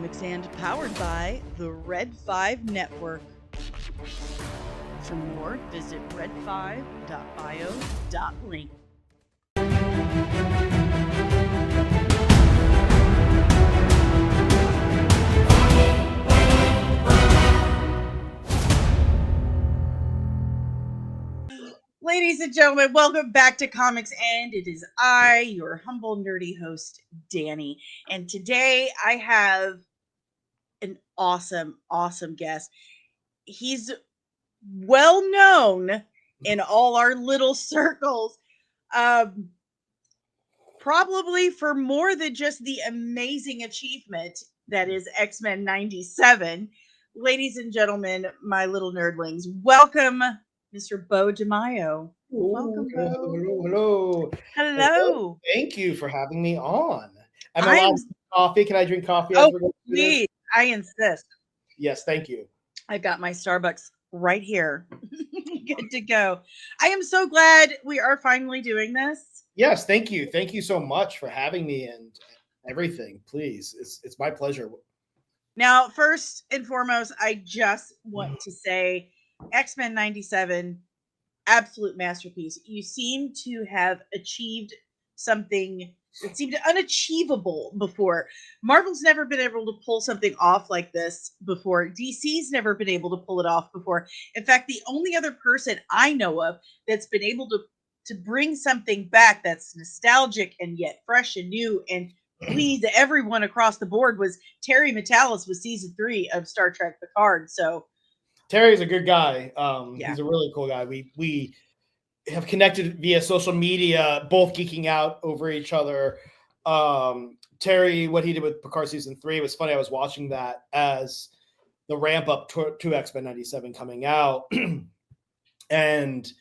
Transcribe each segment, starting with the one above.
Comics and powered by the Red 5 Network. For more, visit red5.bio.link. Ladies and gentlemen, welcome back to Comics, and it is I, your humble, nerdy host, Dani. And today I have an awesome guest. He's well known in all our little circles, probably for more than just the amazing achievement that is X-Men 97. Ladies and gentlemen, my little nerdlings, welcome Mr. Beau DeMayo. Welcome, Beau. Hello. Thank you for having me on. I'm allowed coffee. Can I drink coffee? Oh, please. I insist. Yes, thank you. I got my Starbucks right here. Good to go. I am so glad we are finally doing this. Yes, thank you. Thank you so much for having me and everything. Please, it's my pleasure. Now, first and foremost, I just want to say X-Men 97, absolute masterpiece. You seem to have achieved something that seemed unachievable before. Marvel's never been able to pull something off like this before. DC's never been able to pull it off before. In fact, the only other person I know of that's been able to bring something back that's nostalgic and yet fresh and new and please everyone across the board was Terry Matalas with season 3 of Star Trek Picard. So Terry's a good guy. He's a really cool guy. We have connected via social media, both geeking out over each other. Terry, what he did with Picard season 3 was funny. I was watching that as the ramp up to X-Men 97 coming out. And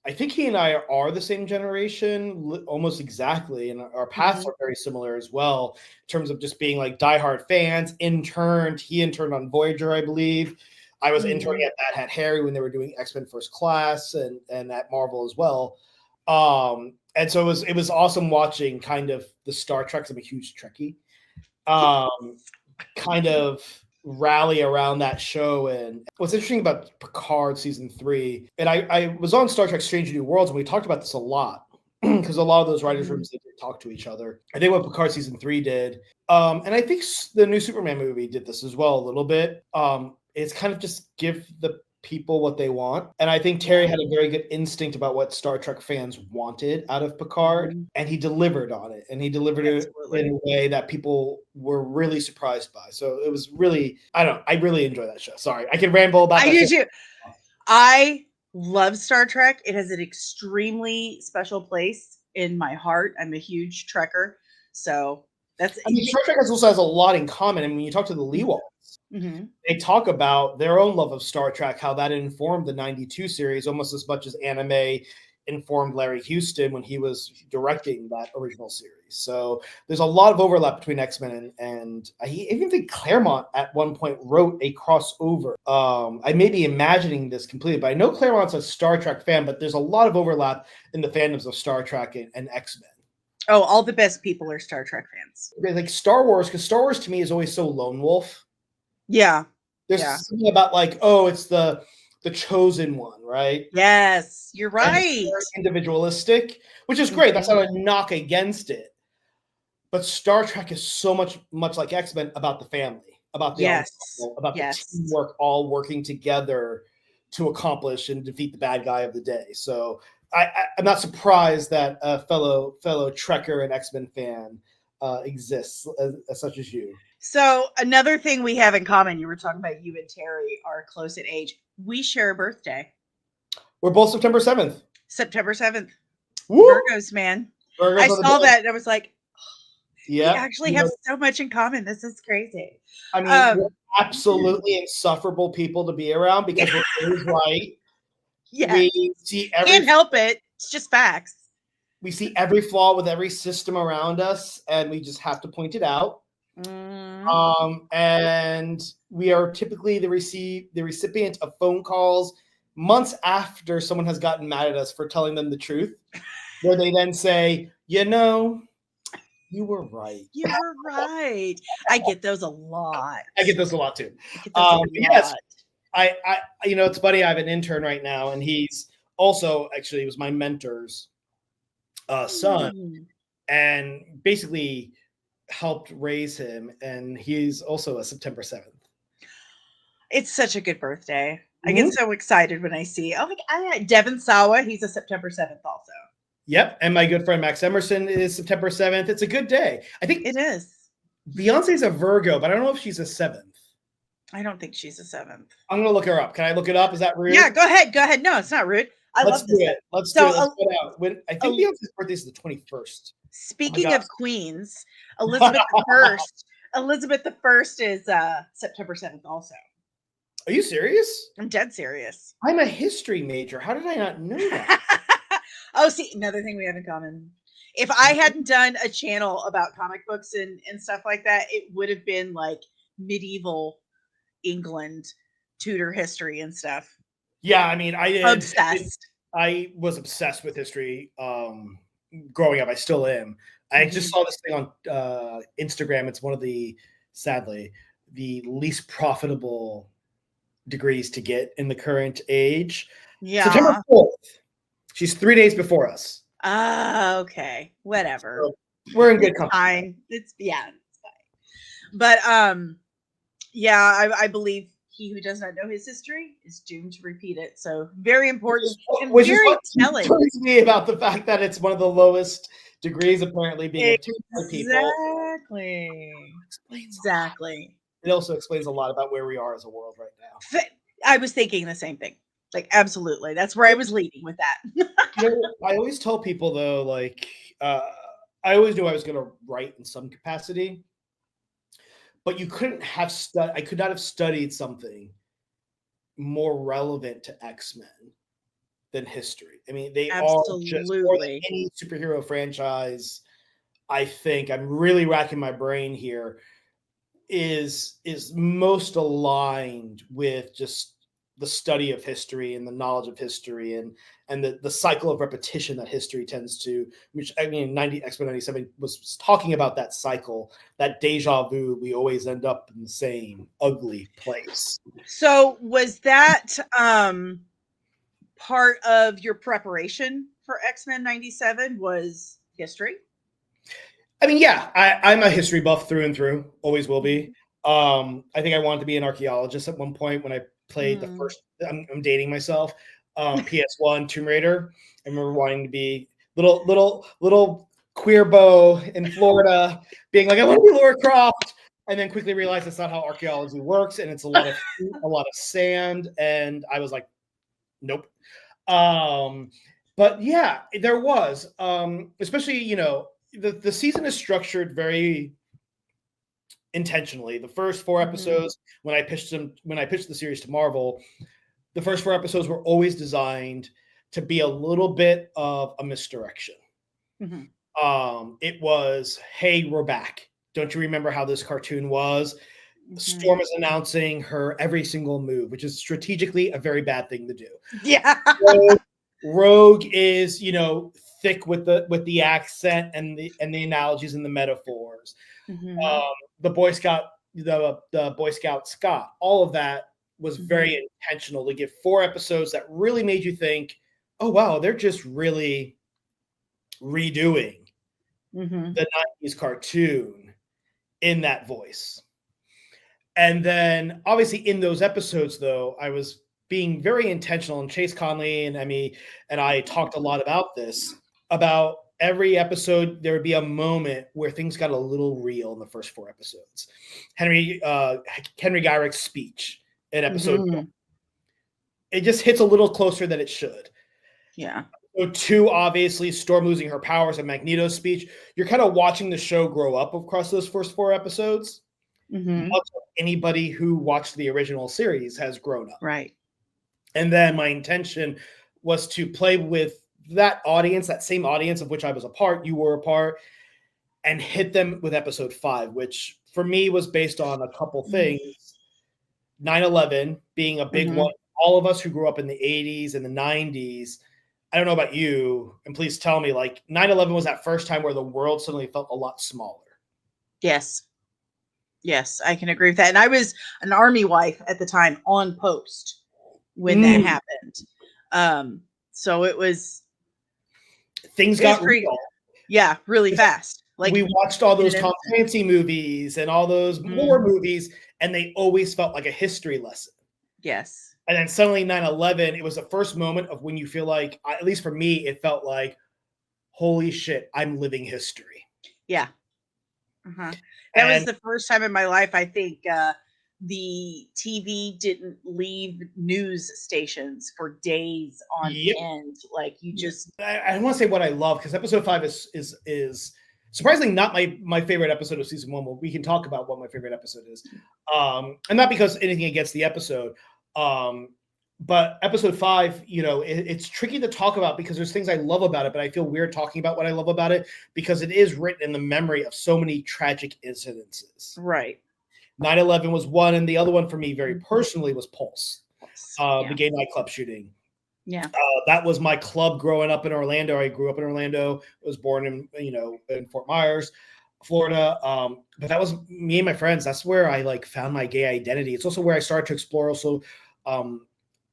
I think he and I are the same generation, almost exactly. And our paths are very similar as well, in terms of just being like diehard fans, interned. He interned on Voyager, I believe. I was interning at Mad Hat Harry when they were doing X-Men First Class and at Marvel as well. And so it was awesome watching kind of the Star Trek. I'm a huge Trekkie. Kind of rally around that show. And what's interesting about Picard season 3, and I was on Star Trek Strange New Worlds, and we talked about this a lot because a lot of those writers' rooms, they did talk to each other. I think what Picard season 3 did, and I think the new Superman movie did this as well a little bit. It's kind of just give the people what they want. And I think Terry had a very good instinct about what Star Trek fans wanted out of Picard, and he delivered on it. And he delivered it in a way that people were really surprised by. So it was really, I really enjoy that show. Sorry, I can ramble about that. I do too. I love Star Trek. It has an extremely special place in my heart. I'm a huge Trekker. So that's... Star Trek also has a lot in common. And when you talk to the Leewalds, they talk about their own love of Star Trek, how that informed the 92 series almost as much as anime informed Larry Houston when he was directing that original series. So there's a lot of overlap between X-Men and I even think Claremont at one point wrote a crossover. I may be imagining this completely, but I know Claremont's a Star Trek fan, but there's a lot of overlap in the fandoms of Star Trek and X-Men. Oh, all the best people are Star Trek fans. Like Star Wars, because Star Wars to me is always so lone wolf. Yeah. There's something about like, oh, it's the chosen one, right? Yes, you're right. Individualistic, which is great. That's not a knock against it. But Star Trek is so much like X-Men about the family, about the ensemble, about the teamwork, all working together to accomplish and defeat the bad guy of the day. So I'm not surprised that a fellow Trekker and X-Men fan exists as such as you. So another thing we have in common, you were talking about you and Terry are close in age. We share a birthday. We're both September 7th. September 7th. Woo! Virgos, man. I saw that and I was like, we actually have so much in common. This is crazy. I mean, we're absolutely insufferable people to be around because we're always right. Yeah. We see can't help it. It's just facts. We see every flaw with every system around us, and we just have to point it out. And we are typically the recipient of phone calls months after someone has gotten mad at us for telling them the truth, where they then say, You were right. You were right. I get those a lot. I get those a lot too. I get those a lot. Yes, I, it's funny. I have an intern right now, and he's also actually was my mentor's son, and basically helped raise him. And he's also a September 7th. It's such a good birthday. I get so excited when I see, Devin Sawa, he's a September 7th also. Yep. And my good friend Max Emerson is September 7th. It's a good day. I think it is. Beyonce's a Virgo, but I don't know if she's a 7th. I don't think she's a 7th. I'm going to look her up. Can I look it up? Is that rude? Yeah, go ahead. Go ahead. No, it's not rude. Let's do it. Let's do it. Let's put out. I think Beyonce's birthday is the 21st. Speaking of queens, Elizabeth I. Elizabeth I is September 7th also. Are you serious? I'm dead serious. I'm a history major. How did I not know that? See, another thing we have in common. If I hadn't done a channel about comic books and stuff like that, it would have been like medieval England, Tudor history and stuff. Yeah, I mean, obsessed. I was obsessed with history growing up. I still am. I just saw this thing on Instagram. It's one of sadly, the least profitable degrees to get in the current age. Yeah. September 4th. She's 3 days before us. Okay. Whatever. So we're in good company. Fine. It's fine. But I believe he who does not know his history is doomed to repeat it. So very important and which very telling. Tells me about the fact that it's one of the lowest degrees apparently being obtained by people. Exactly. It also explains a lot about where we are as a world right now. I was thinking the same thing. Like, absolutely. That's where I was leading with that. I always tell people, though, like, I always knew I was going to write in some capacity, but I could not have studied something more relevant to X-Men than history. I mean, they are just more than any superhero franchise. I think I'm really racking my brain here. Is most aligned with just the study of history and the knowledge of history and the cycle of repetition that history tends to, which I mean, X-Men 97 was talking about that cycle, that deja vu. We always end up in the same ugly place. So was that part of your preparation for X-Men 97 was history? I mean, yeah, I'm a history buff through and through, always will be. I think I wanted to be an archaeologist at one point when I played the first, I'm dating myself, PS1 Tomb Raider. I remember wanting to be little queer Beau in Florida, being like, I want to be Laura Croft, and then quickly realized that's not how archaeology works, and it's a lot of sand, and I was like, nope. But yeah, there was, especially, the season is structured very intentionally. The first 4 episodes, when I pitched the series to Marvel, the first 4 episodes were always designed to be a little bit of a misdirection. It was, hey, we're back. Don't you remember how this cartoon was? Storm is announcing her every single move, which is strategically a very bad thing to do. Yeah. Rogue is, thick with the accent and the analogies and the metaphors. The Boy Scout, the Boy Scout Scott, all of that was very intentional to give 4 episodes that really made you think, oh wow, they're just really redoing the 90s cartoon in that voice. And then obviously in those episodes, though, I was being very intentional, and Chase Conley and Emmy and I talked a lot about this. About every episode, there would be a moment where things got a little real in the first 4 episodes. Henry Gyrick's speech in episode 1. It just hits a little closer than it should. Yeah. So 2, obviously, Storm losing her powers and Magneto's speech. You're kind of watching the show grow up across those first 4 episodes. Much like anybody who watched the original series has grown up. Right. And then my intention was to play with that audience, that same audience of which I was a part, you were a part, and hit them with episode 5, which for me was based on a couple things. 9/11 being a big one. All of us who grew up in the 80s and the 90s I don't know about you, and please tell me, like 9/11 was that first time where the world suddenly felt a lot smaller. Yes. Yes, I can agree with that. And I was an army wife at the time on post when that happened. So it was things got real. Yeah, really fast. Like we watched all those Tom Clancy movies and all those war movies, and they always felt like a history lesson. Yes. And then suddenly 9/11, it was the first moment of when you feel like, at least for me, it felt like, holy shit, I'm living history. Yeah. That was the first time in my life, I think, the TV didn't leave news stations for days on end. Like you just, I want to say what I love, because episode 5 is surprisingly not my favorite episode of season 1. Well, we can talk about what my favorite episode is, and not because anything against the episode, but episode 5, it's tricky to talk about because there's things I love about it, but I feel weird talking about what I love about it because it is written in the memory of so many tragic incidences. Right. 9/11 was one, and the other one for me very personally was Pulse, the gay nightclub shooting. Yeah. That was my club growing up in Orlando. I grew up in Orlando. I was born in Fort Myers, Florida. But that was me and my friends. That's where I found my gay identity. It's also where I started to explore also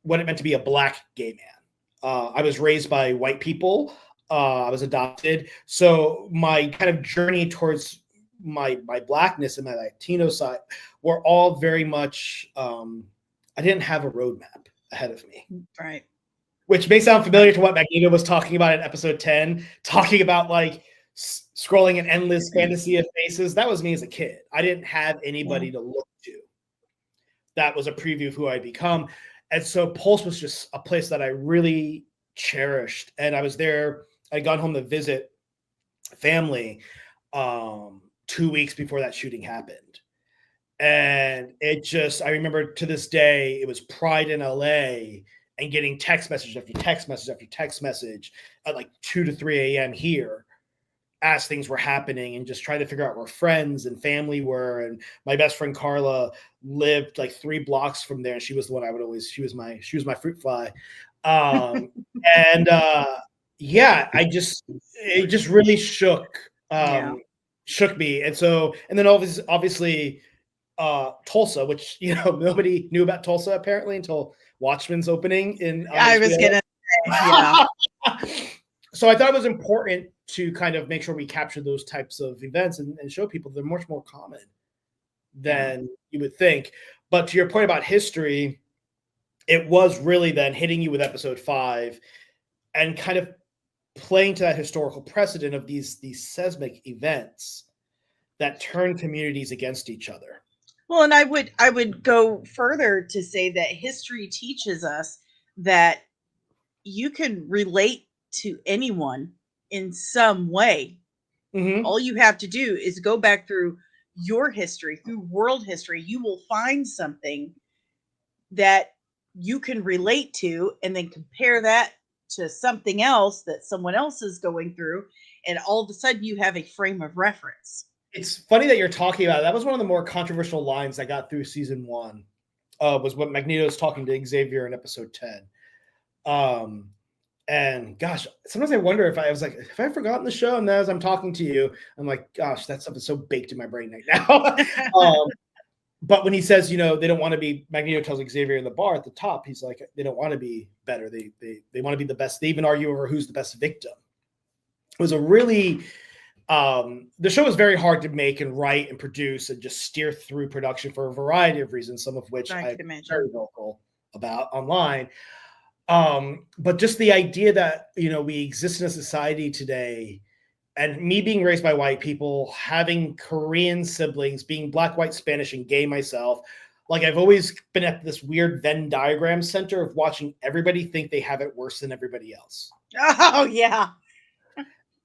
what it meant to be a Black gay man. I was raised by white people. I was adopted. So my kind of journey towards my Blackness and my Latino side were all very much, I didn't have a roadmap ahead of me. Right. Which may sound familiar to what Magneto was talking about in episode 10, talking about scrolling an endless fantasy of faces. That was me as a kid. I didn't have anybody to look to. That was a preview of who I'd become. And so Pulse was just a place that I really cherished. And I was there. I'd gone home to visit family 2 weeks before that shooting happened. And I remember to this day, it was Pride in LA and getting text message after text message after text message at 2 to 3 a.m. here as things were happening, and just trying to figure out where friends and family were. And my best friend Carla lived 3 blocks from there, and she was the one I would always, she was my fruit fly. It just really shook me. And then obviously Tulsa, which nobody knew about Tulsa apparently until Watchmen's opening in I was gonna say, So I thought it was important to kind of make sure we capture those types of events and show people they're much more common than you would think. But to your point about history, it was really then hitting you with episode 5 and kind of playing to that historical precedent of these seismic events that turn communities against each other. Well, and I would go further to say that history teaches us that you can relate to anyone in some way. All you have to do is go back through your history, through world history. You will find something that you can relate to, and then compare that to something else that someone else is going through, and all of a sudden you have a frame of reference. It's funny that you're talking about it. That was one of the more controversial lines I got through season 1, was when Magneto was talking to Xavier in episode 10. And gosh, sometimes I wonder if have I forgotten the show? And as I'm talking to you, I'm like, gosh, that stuff is so baked in my brain right now. But when he says, they don't want to be, Magneto tells Xavier in the bar at the top, he's like, they don't want to be better. They want to be the best. They even argue over who's the best victim. It was a really, the show was very hard to make and write and produce and just steer through production for a variety of reasons, some of which I'm very vocal about online. But just the idea that, we exist in a society today, and me being raised by white people, having Korean siblings, being Black, white, Spanish, and gay myself, I've always been at this weird Venn diagram center of watching everybody think they have it worse than everybody else. Oh, yeah.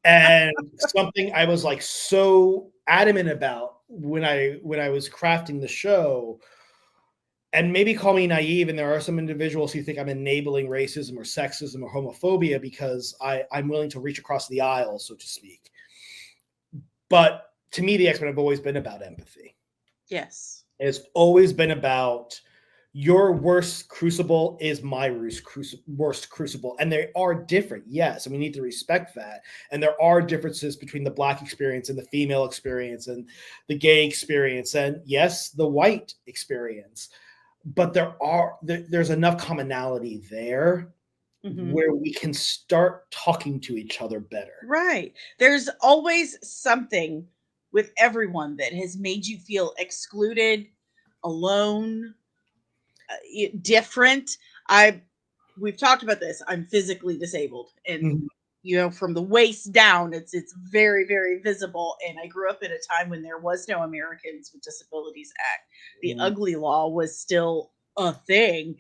And something I was so adamant about when I was crafting the show, and maybe call me naive, and there are some individuals who think I'm enabling racism or sexism or homophobia because I'm willing to reach across the aisle, so to speak. But to me, the X-Men have always been about empathy. Yes. It's always been about your worst crucible is my worst crucible. And they are different, yes, and we need to respect that. And there are differences between the Black experience and the female experience and the gay experience and, yes, the white experience. But there's enough commonality there where we can start talking to each other better. Right. There's always something with everyone that has made you feel excluded, alone, different. We've talked about this. I'm physically disabled, and from the waist down, it's very, very visible. And I grew up in a time when there was no Americans with Disabilities Act. The ugly law was still a thing.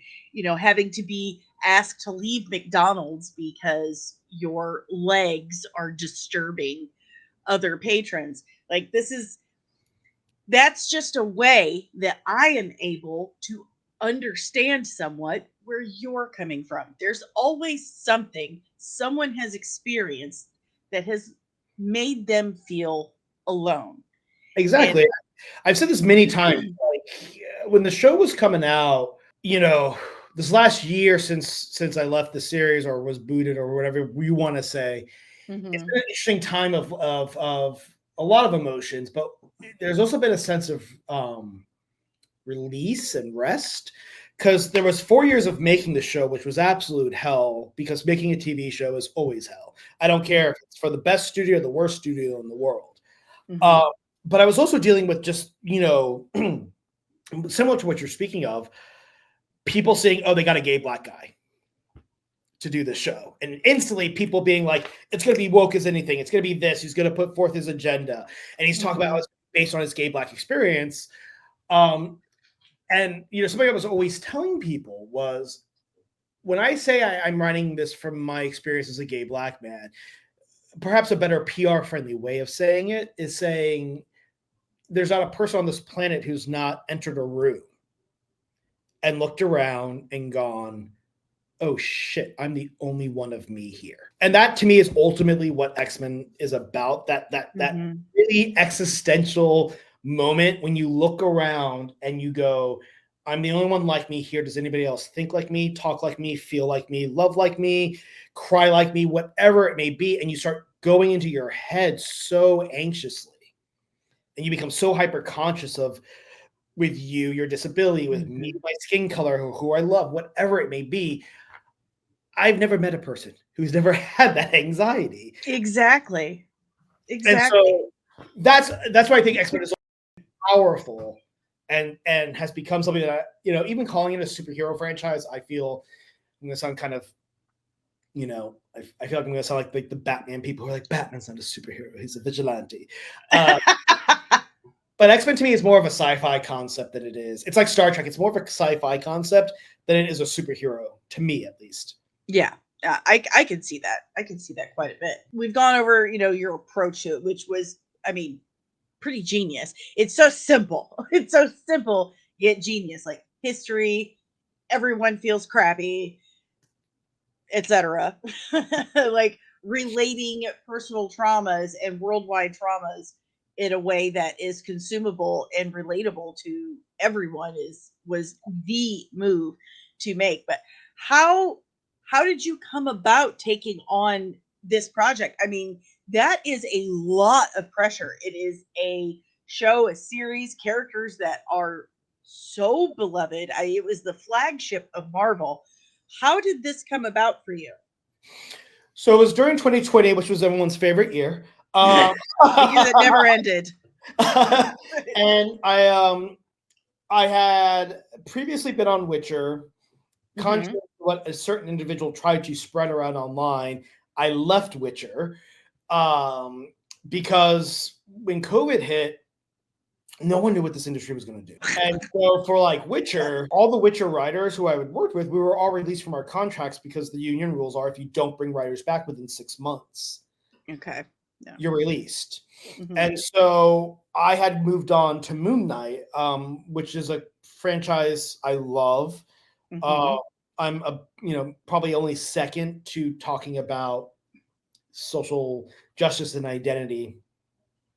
Having to be asked to leave McDonald's because your legs are disturbing other patrons. Like, that's just a way that I am able to understand somewhat where you're coming from. There's always something someone has experienced that has made them feel alone. Exactly. I've said this many times. Like, when the show was coming out, this last year since I left the series or was booted or whatever you want to say, it's been an interesting time of a lot of emotions, but there's also been a sense of release and rest, because there was 4 years of making the show, which was absolute hell, because making a TV show is always hell. I don't care if it's for the best studio or the worst studio in the world. But I was also dealing with just, similar to what you're speaking of, people saying, oh, they got a gay Black guy to do the show. And instantly people being like, it's going to be woke as anything. It's going to be this. He's going to put forth his agenda. And he's talking about how it's based on his gay Black experience. And, something I was always telling people was, when I say I'm running this from my experience as a gay Black man, perhaps a better PR friendly way of saying it is saying there's not a person on this planet who's not entered a room and looked around and gone, oh shit, I'm the only one of me here. And that to me is ultimately what X-Men is about. That really existential moment when you look around and you go, I'm the only one like me here. Does anybody else think like me, talk like me, feel like me, love like me, cry like me, whatever it may be? And you start going into your head so anxiously. And you become so hyper conscious of, with you, your disability, with me, my skin color, who I love, whatever it may be. I've never met a person who's never had that anxiety. Exactly. And so that's why I think X-Men is so powerful and has become something that, even calling it a superhero franchise, I feel I'm going to sound kind of, I feel like I'm going to sound like the Batman people who are like, Batman's not a superhero, he's a vigilante. But X-Men to me is more of a sci-fi concept than it is. It's like Star Trek. It's more of a sci-fi concept than it is a superhero, to me at least. Yeah, I can see that. I can see that quite a bit. We've gone over, your approach to it, which was, pretty genius. It's so simple. It's so simple yet genius. Like history, everyone feels crappy, etc. Like relating personal traumas and worldwide traumas in a way that is consumable and relatable to everyone was the move to make. But how did you come about taking on this project? That is a lot of pressure. It is a show, a series, characters that are so beloved. It was the flagship of Marvel. How did this come about for you? So it was during 2020, which was everyone's favorite year. The year that never ended. And I had previously been on Witcher. Contrary to what a certain individual tried to spread around online, I left Witcher because when COVID hit, no one knew what this industry was going to do. And so for like Witcher, all the Witcher writers who I would work with, we were all released from our contracts because the union rules are if you don't bring writers back within 6 months, okay, you're released. And so I had moved on to Moon Knight, which is a franchise I love. I'm probably only second to talking about social justice and identity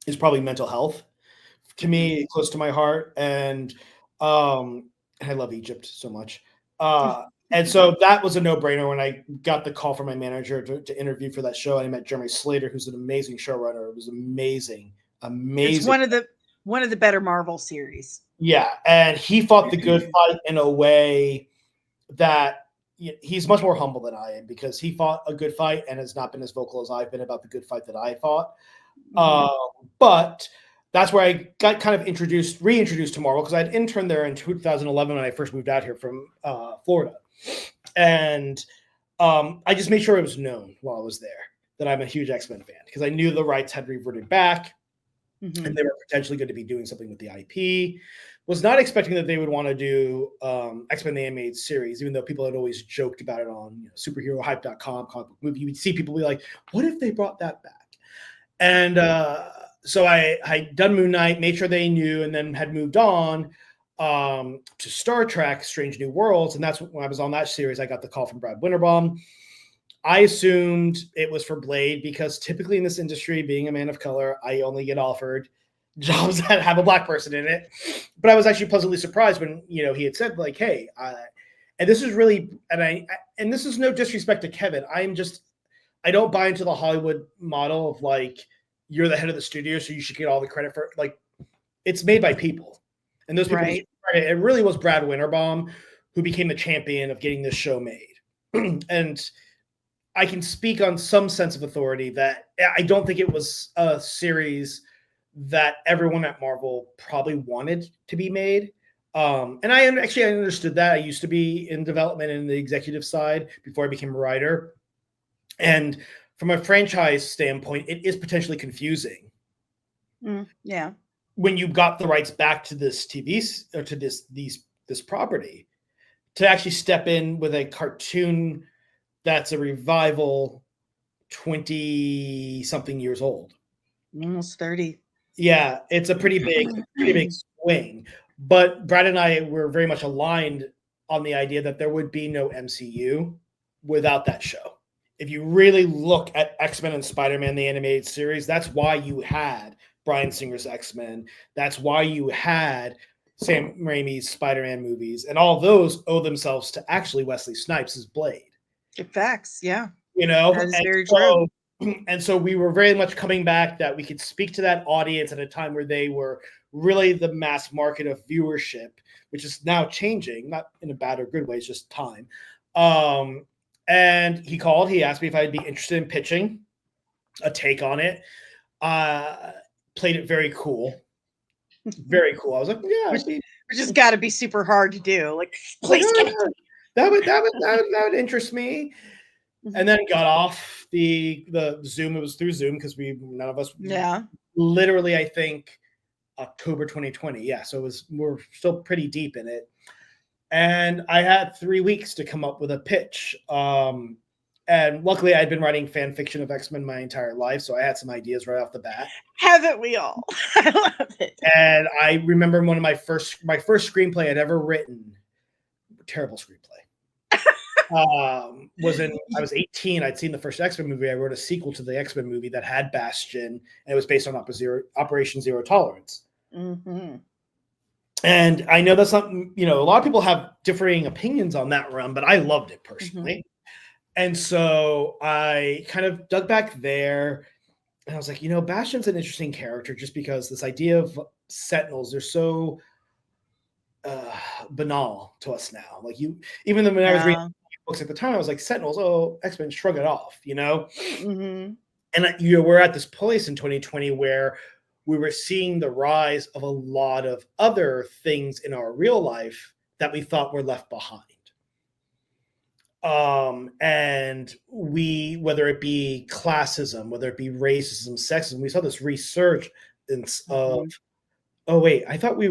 is probably mental health. To me, close to my heart. And And I love Egypt so much. And so that was a no-brainer when I got the call from my manager to interview for that show. And I met Jeremy Slater, who's an amazing showrunner. It was amazing. It's one of the better Marvel series. Yeah, and he fought the good fight in a way that he's much more humble than I am, because he fought a good fight and has not been as vocal as I've been about the good fight that I fought. But that's where I got kind of reintroduced to Marvel, because I had interned there in 2011 when I first moved out here from Florida. And I just made sure it was known while I was there that I'm a huge X-Men fan, because I knew the rights had reverted back and they were potentially going to be doing something with the IP. Was not expecting that they would want to do X-Men the Animated Series, even though people had always joked about it on superherohype.com, comic book movie. You would see people be like, what if they brought that back? And so I had done Moon Knight, made sure they knew, and then had moved on to Star Trek Strange New Worlds. And that's when I was on that series, I got the call from Brad Winterbaum. I assumed it was for Blade, because typically in this industry, being a man of color, I only get offered jobs that have a black person in it. But I was actually pleasantly surprised when, he had said, like, hey, and this is really, and this is no disrespect to Kevin. I don't buy into the Hollywood model of like, you're the head of the studio, so you should get all the credit for, like, it's made by people. And those people, right. It really was Brad Winterbaum who became the champion of getting this show made. And I can speak on some sense of authority that I don't think it was a series that everyone at Marvel probably wanted to be made. And I understood that. I used to be in development in the executive side before I became a writer. And from a franchise standpoint, it is potentially confusing. Yeah. When you got the rights back to this TV or to this property, to actually step in with a cartoon that's a revival 20-something years old. Almost 30. Yeah, it's a pretty big swing. But Brad and I were very much aligned on the idea that there would be no MCU without that show. If you really look at X-Men and Spider-Man, the animated series, that's why you had Bryan Singer's X-Men. That's why you had Sam Raimi's Spider-Man movies. And all those owe themselves to actually Wesley Snipes' Blade. Facts, yeah. That is very true. And so we were very much coming back that we could speak to that audience at a time where they were really the mass market of viewership, which is now changing, not in a bad or good way, it's just time. And he called, he asked me if I'd be interested in pitching a take on it. Played it very cool. Very cool. I was like, yeah. Which has got to be super hard to do. Like, please give it to me. That would interest me. And then got off the Zoom. It was through Zoom because none of us. Yeah. Literally, I think October 2020. Yeah. So we're still pretty deep in it. And I had 3 weeks to come up with a pitch. And luckily, I'd been writing fan fiction of X-Men my entire life, so I had some ideas right off the bat. Haven't we all? I love it. And I remember one of my first screenplay I'd ever written. Terrible screenplay. I was 18. I'd seen the first X-Men movie. I wrote a sequel to the X-Men movie that had Bastion, and it was based on Operation Zero Tolerance. Mm-hmm. And I know that's not, a lot of people have differing opinions on that run, but I loved it personally. Mm-hmm. And so I kind of dug back there, and I was like, Bastion's an interesting character just because this idea of Sentinels, they're so banal to us now. Like even though when I was reading books at the time, I was like, Sentinels, X-Men, shrug it off, Mm-hmm. And we're at this place in 2020 where we were seeing the rise of a lot of other things in our real life that we thought were left behind. And whether it be classism, whether it be racism, sexism, we saw this resurgence of, I thought we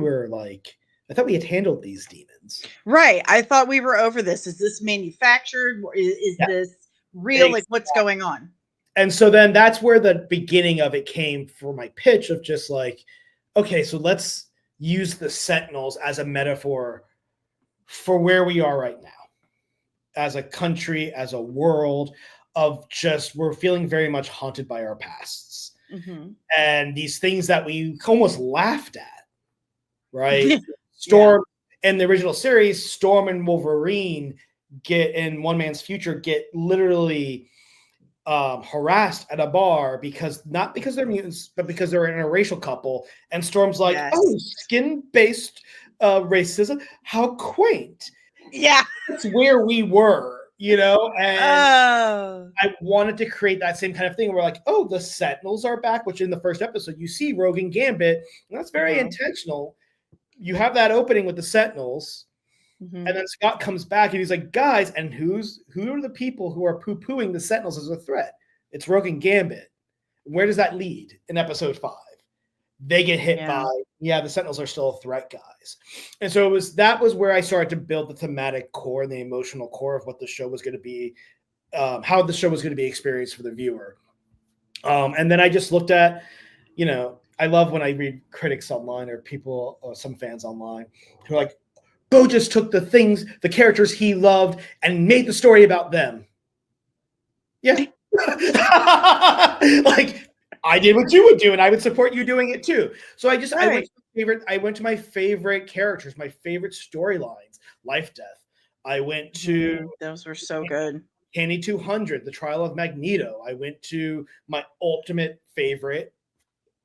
had handled these demons. Right. I thought we were over this. Is this manufactured? Is this real? Exactly. Like, what's going on? And so then that's where the beginning of it came for my pitch of just like, okay, so let's use the Sentinels as a metaphor for where we are right now. As a country, as a world of just, we're feeling very much haunted by our pasts. Mm-hmm. And these things that we almost laughed at, right? Storm in the original series, Storm and Wolverine get in One Man's Future get literally harassed at a bar not because they're mutants, but because they're an interracial couple. And Storm's like, oh, skin-based racism, how quaint. Yeah, that's where we were, and I wanted to create that same kind of thing where like, oh, the Sentinels are back, which in the first episode you see Rogue and Gambit, and that's very intentional. You have that opening with the Sentinels. And then Scott comes back and he's like, guys, and who are the people who are poo-pooing the Sentinels as a threat? It's Rogue and Gambit. Where does that lead in episode 5? They get hit by, the Sentinels are still a threat, guys. And so that was where I started to build the thematic core and the emotional core of what the show was going to be, how the show was going to be experienced for the viewer. And then I just looked at, I love when I read critics online or people or some fans online who are like, Beau just took the characters he loved and made the story about them. Yeah. Like, I did what you would do, and I would support you doing it too. So I went to my favorite characters, my favorite storylines, Life Death. I went to those were so good. Candy 200, The Trial of Magneto. I went to my ultimate favorite,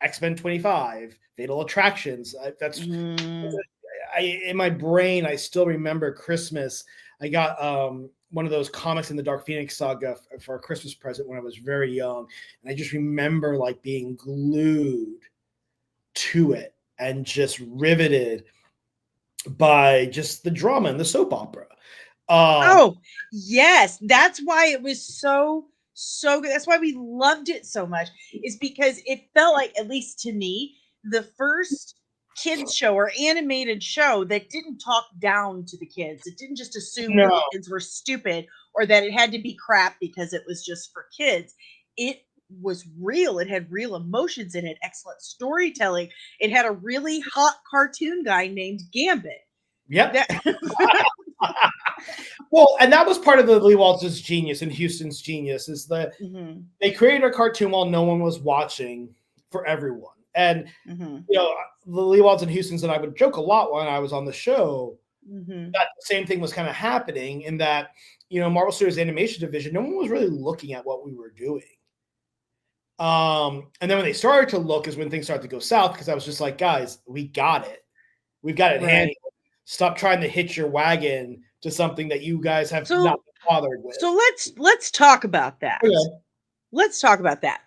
X-Men 25, Fatal Attractions. That's in my brain, I still remember Christmas. I got one of those comics in the Dark Phoenix saga for a Christmas present when I was very young. And I just remember like being glued to it and just riveted by just the drama and the soap opera. Oh, yes. That's why it was so good. That's why we loved it so much, is because it felt like, at least to me, the first kids show or animated show that didn't talk down to the kids. It didn't just assume that the kids were stupid or that it had to be crap because it was just for kids. It was real. It had real emotions in it, excellent storytelling. It had a really hot cartoon guy named Gambit. Yep. Well, and that was part of the Lee Waltz's genius and Houston's genius, is that they created a cartoon while no one was watching for everyone. And, the Lee Waltz and Houston's and I would joke a lot when I was on the show that the same thing was kind of happening, in that, Marvel Studios Animation Division, no one was really looking at what we were doing. And then when they started to look is when things started to go south, because I was just like, guys, we got it. We've got it handy. Stop trying to hitch your wagon to something that you guys have not been bothered with. So let's talk about that. Okay. Let's talk about that.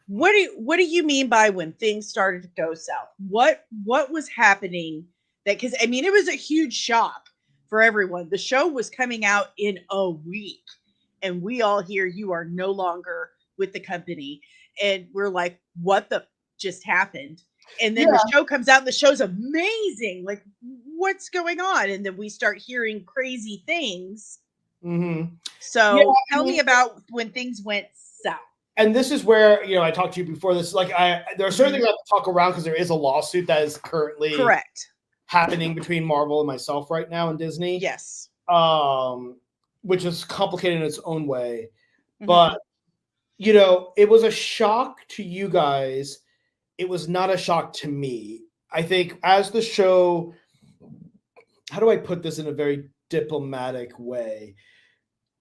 What do you mean by when things started to go south? What was happening? Because I mean, it was a huge shock for everyone. The show was coming out in a week, and we all hear you are no longer with the company, and we're like, what the just happened? And then the show comes out, and the show's amazing. Like, what's going on? And then we start hearing crazy things. So tell me about when things went south. And this is where, I talked to you before this. Like, there are certain things I have to talk around because there is a lawsuit that is currently happening between Marvel and myself right now and Disney. Yes. Which is complicated in its own way. But, it was a shock to you guys. It was not a shock to me. I think as the show, how do I put this in a very diplomatic way?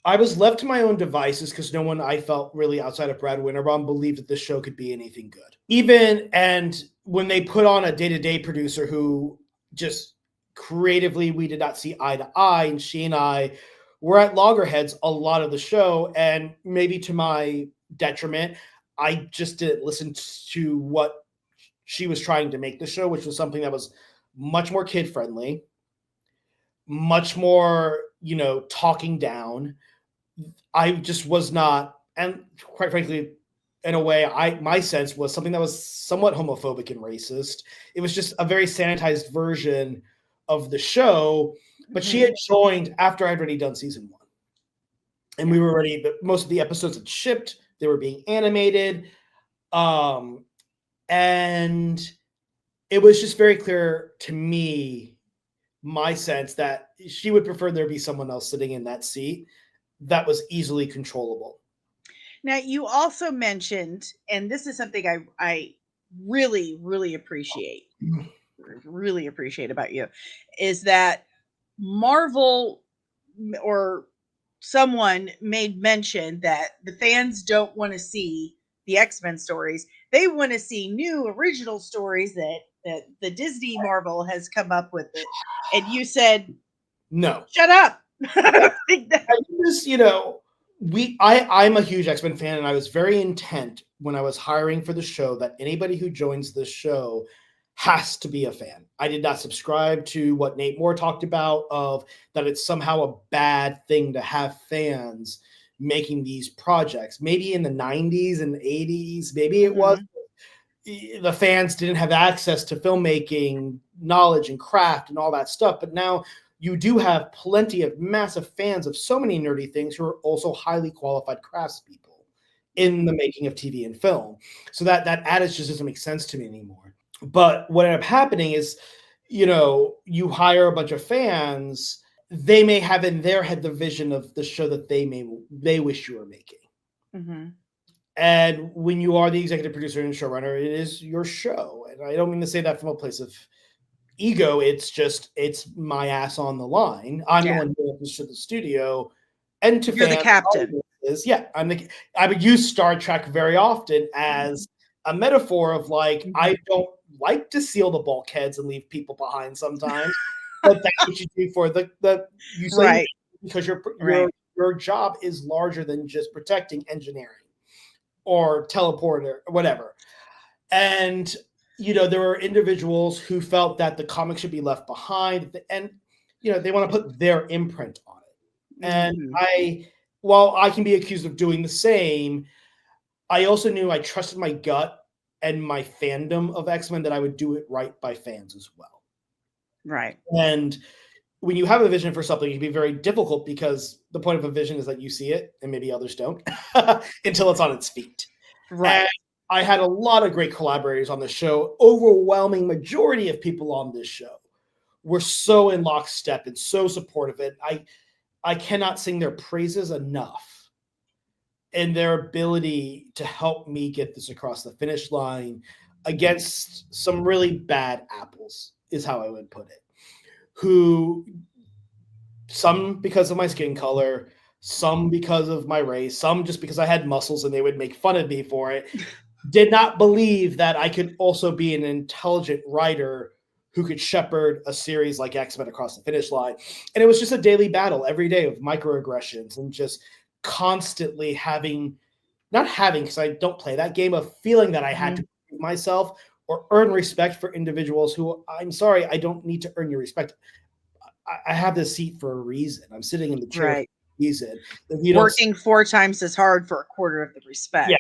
I was left to my own devices because no one I felt really outside of Brad Winterbaum believed that this show could be anything good. And when they put on a day-to-day producer who just creatively we did not see eye to eye, and she and I were at loggerheads a lot of the show, and maybe to my detriment, I just didn't listen to what she was trying to make the show, which was something that was much more kid-friendly, much more, talking down. I just was not, and quite frankly, in a way, my sense was something that was somewhat homophobic and racist. It was just a very sanitized version of the show, but she had joined after I'd already done season 1. And we were ready, but most of the episodes had shipped. They were being animated. And it was just very clear to me, my sense, that she would prefer there be someone else sitting in that seat that was easily controllable. Now, you also mentioned, and this is something I really, really appreciate. really appreciate about you is that Marvel or someone made mention that the fans don't want to see the X-Men stories. They want to see new original stories that the Disney Marvel has come up with it. And you said, no, shut up. I just, I'm a huge X-Men fan, and I was very intent when I was hiring for the show that anybody who joins this show has to be a fan. I did not subscribe to what Nate Moore talked about of that it's somehow a bad thing to have fans making these projects. Maybe in the 90s and 80s, maybe it was the fans didn't have access to filmmaking knowledge and craft and all that stuff. But now you do have plenty of massive fans of so many nerdy things who are also highly qualified craftspeople in the making of TV and film. So that adage just doesn't make sense to me anymore. But what ended up happening is, you hire a bunch of fans, they may have in their head the vision of the show that they wish you were making. Mm-hmm. And when you are the executive producer and showrunner, it is your show. And I don't mean to say that from a place of ego. It's my ass on the line. I'm the one who goes to the studio and to You're fans. The captain. I would use Star Trek very often as a metaphor of I don't like to seal the bulkheads and leave people behind sometimes, but that's what you do for you say right. because your job is larger than just protecting engineering or teleporter or whatever. And there were individuals who felt that the comic should be left behind, and they want to put their imprint on it. And while I can be accused of doing the same, I also knew I trusted my gut and my fandom of X-Men that I would do it right by fans as well. Right. And when you have a vision for something, it can be very difficult because the point of a vision is that you see it and maybe others don't until it's on its feet. Right. And I had a lot of great collaborators on the show. Overwhelming majority of people on this show were so in lockstep and so supportive. And I cannot sing their praises enough. And their ability to help me get this across the finish line against some really bad apples is how I would put it. Who, some because of my skin color, some because of my race, some just because I had muscles and they would make fun of me for it, did not believe that I could also be an intelligent writer who could shepherd a series like X-Men across the finish line. And it was just a daily battle every day of microaggressions and just constantly because I don't play that game, of feeling that I had to prove myself or earn respect for individuals who, I'm sorry, I don't need to earn your respect. I have this seat for a reason. I'm sitting in the chair for a reason. Working 4 times as hard for a quarter of the respect. Yeah.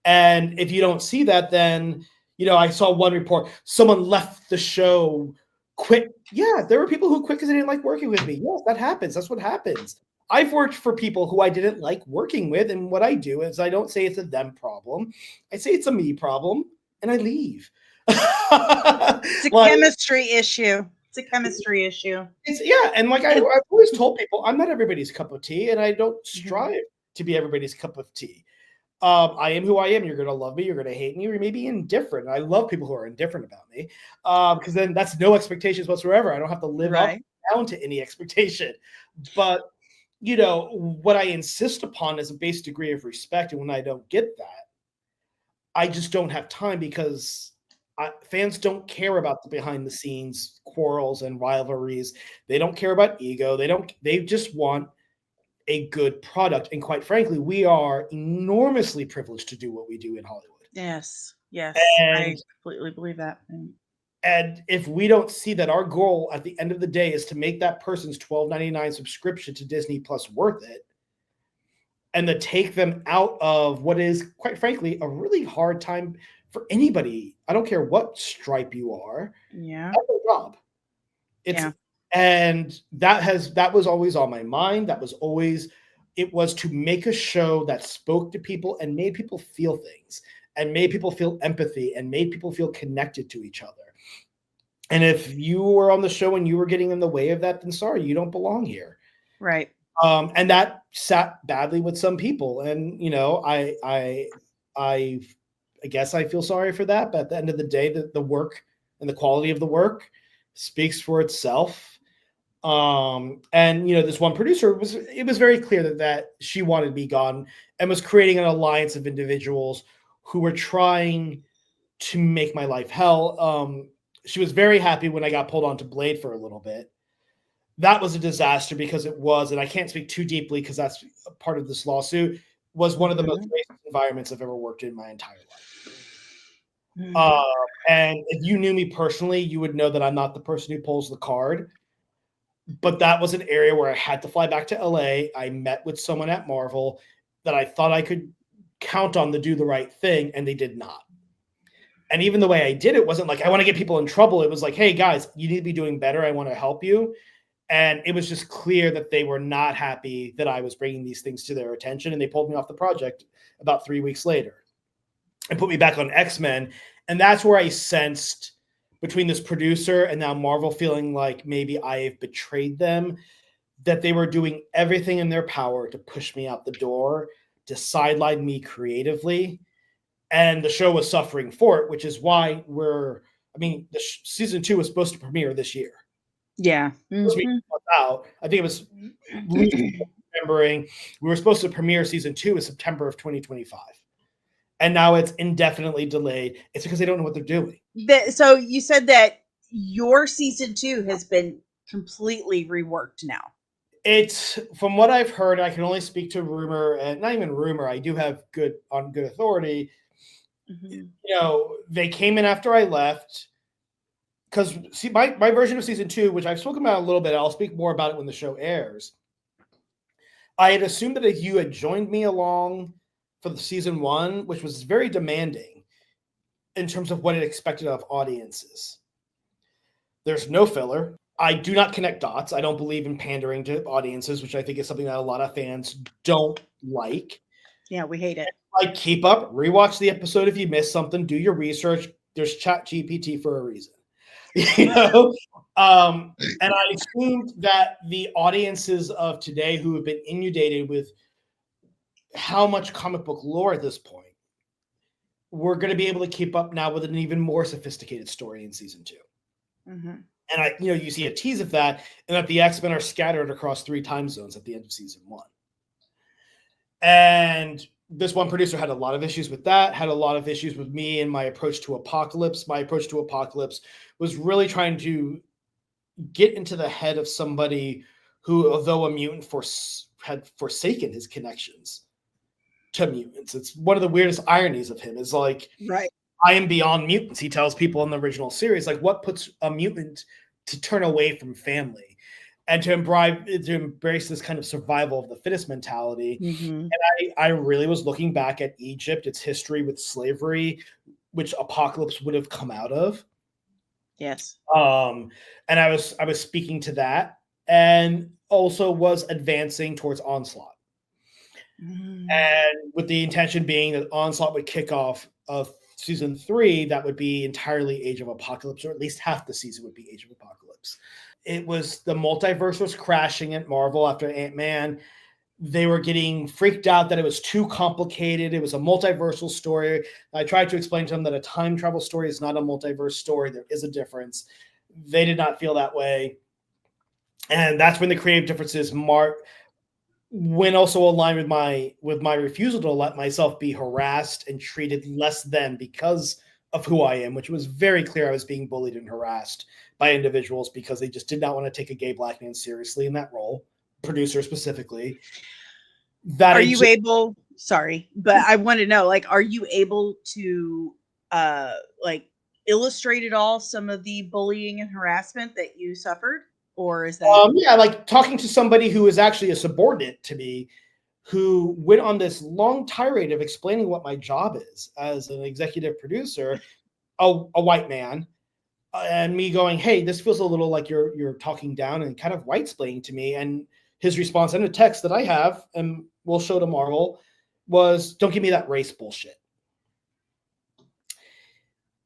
And if you don't see that, then, I saw one report, someone left the show, quit. Yeah, there were people who quit because they didn't like working with me. Yes, that happens. That's what happens. I've worked for people who I didn't like working with, and what I do is I don't say it's a them problem. I say it's a me problem, and I leave. It's a chemistry issue. It's a chemistry issue. And I've always told people, I'm not everybody's cup of tea, and I don't strive to be everybody's cup of tea. I am who I am. You're going to love me. You're going to hate me. Or maybe indifferent. I love people who are indifferent about me because then that's no expectations whatsoever. I don't have to live up down to any expectation. But, what I insist upon is a base degree of respect. And when I don't get that, I just don't have time because fans don't care about the behind the scenes quarrels and rivalries. They don't care about ego. They just want a good product. And quite frankly, we are enormously privileged to do what we do in Hollywood. Yes. I completely believe that. And if we don't see that our goal at the end of the day is to make that person's $12.99 subscription to Disney Plus worth it, and to take them out of what is, quite frankly, a really hard time for anybody. I don't care what stripe you are. Yeah. That's a job. And that was always on my mind. It was to make a show that spoke to people and made people feel things and made people feel empathy and made people feel connected to each other. And if you were on the show and you were getting in the way of that, then sorry, you don't belong here. Right. And that sat badly with some people. And, I guess I feel sorry for that. But at the end of the day, the work and the quality of the work speaks for itself. And this one producer it was very clear that she wanted me gone and was creating an alliance of individuals who were trying to make my life hell. She was very happy when I got pulled onto Blade for a little bit. That was a disaster because it was, and I can't speak too deeply because that's part of this lawsuit, was one of the most racist environments I've ever worked in my entire life. And if you knew me personally, you would know that I'm not the person who pulls the card. But that was an area where I had to fly back to LA. I met with someone at Marvel that I thought I could count on to do the right thing, and they did not. And even the way I did it wasn't like, I want to get people in trouble. It was like, hey, guys, you need to be doing better. I want to help you. And it was just clear that they were not happy that I was bringing these things to their attention. And they pulled me off the project about 3 weeks later and put me back on X-Men. And that's where I sensed, between this producer and now Marvel, feeling like maybe I have betrayed them, that they were doing everything in their power to push me out the door, to sideline me creatively. And the show was suffering for it, which is why season 2 was supposed to premiere this year. Yeah. Out. I think it was remembering we were supposed to premiere season 2 in September of 2025. And now it's indefinitely delayed. It's because they don't know what they're doing. So you said that your season 2 has been completely reworked now. It's, from what I've heard, I can only speak to rumor, and not even rumor, I do have good authority. They came in after I left. Because, see, my version of season 2, which I've spoken about a little bit, I'll speak more about it when the show airs. I had assumed that if you had joined me along for the season 1, which was very demanding in terms of what it expected of audiences. There's no filler. I do not connect dots. I don't believe in pandering to audiences, which I think is something that a lot of fans don't like. Yeah, we hate it. Like, keep up, rewatch the episode if you missed something, do your research. There's ChatGPT for a reason. And I assumed that the audiences of today who have been inundated with how much comic book lore at this point were going to be able to keep up now with an even more sophisticated story in season 2. And you see a tease of that, and that the X-Men are scattered across 3 time zones at the end of season 1. And this one producer had a lot of issues with that, had a lot of issues with me and my approach to Apocalypse. My approach to Apocalypse was really trying to get into the head of somebody who, although a mutant, had forsaken his connections to mutants. It's one of the weirdest ironies of him, is like, right, I am beyond mutants. He tells people in the original series, like, what puts a mutant to turn away from family and to embrace this kind of survival of the fittest mentality. And I really was looking back at Egypt, its history with slavery, which Apocalypse would have come out of. Yes. And I was speaking to that, and also was advancing towards Onslaught. And with the intention being that Onslaught would kick off of season 3, that would be entirely Age of Apocalypse, or at least half the season would be Age of Apocalypse. It was, the multiverse was crashing at Marvel after Ant-Man. They were getting freaked out that it was too complicated. It was a multiversal story. I tried to explain to them that a time travel story is not a multiverse story. There is a difference. They did not feel that way. And that's when the creative differences when also aligned with my refusal to let myself be harassed and treated less than because of who I am, which was very clear. I was being bullied and harassed by individuals because they just did not want to take a gay black man seriously in that role, producer specifically. Sorry, but I want to know, like, are you able to illustrate at all some of the bullying and harassment that you suffered? Or is that yeah, like talking to somebody who is actually a subordinate to me, who went on this long tirade of explaining what my job is as an executive producer, a white man, and me going, hey, this feels a little like you're talking down and kind of white-splaining to me. And his response in a text that I have, and we'll show to Marvel, was, don't give me that race bullshit.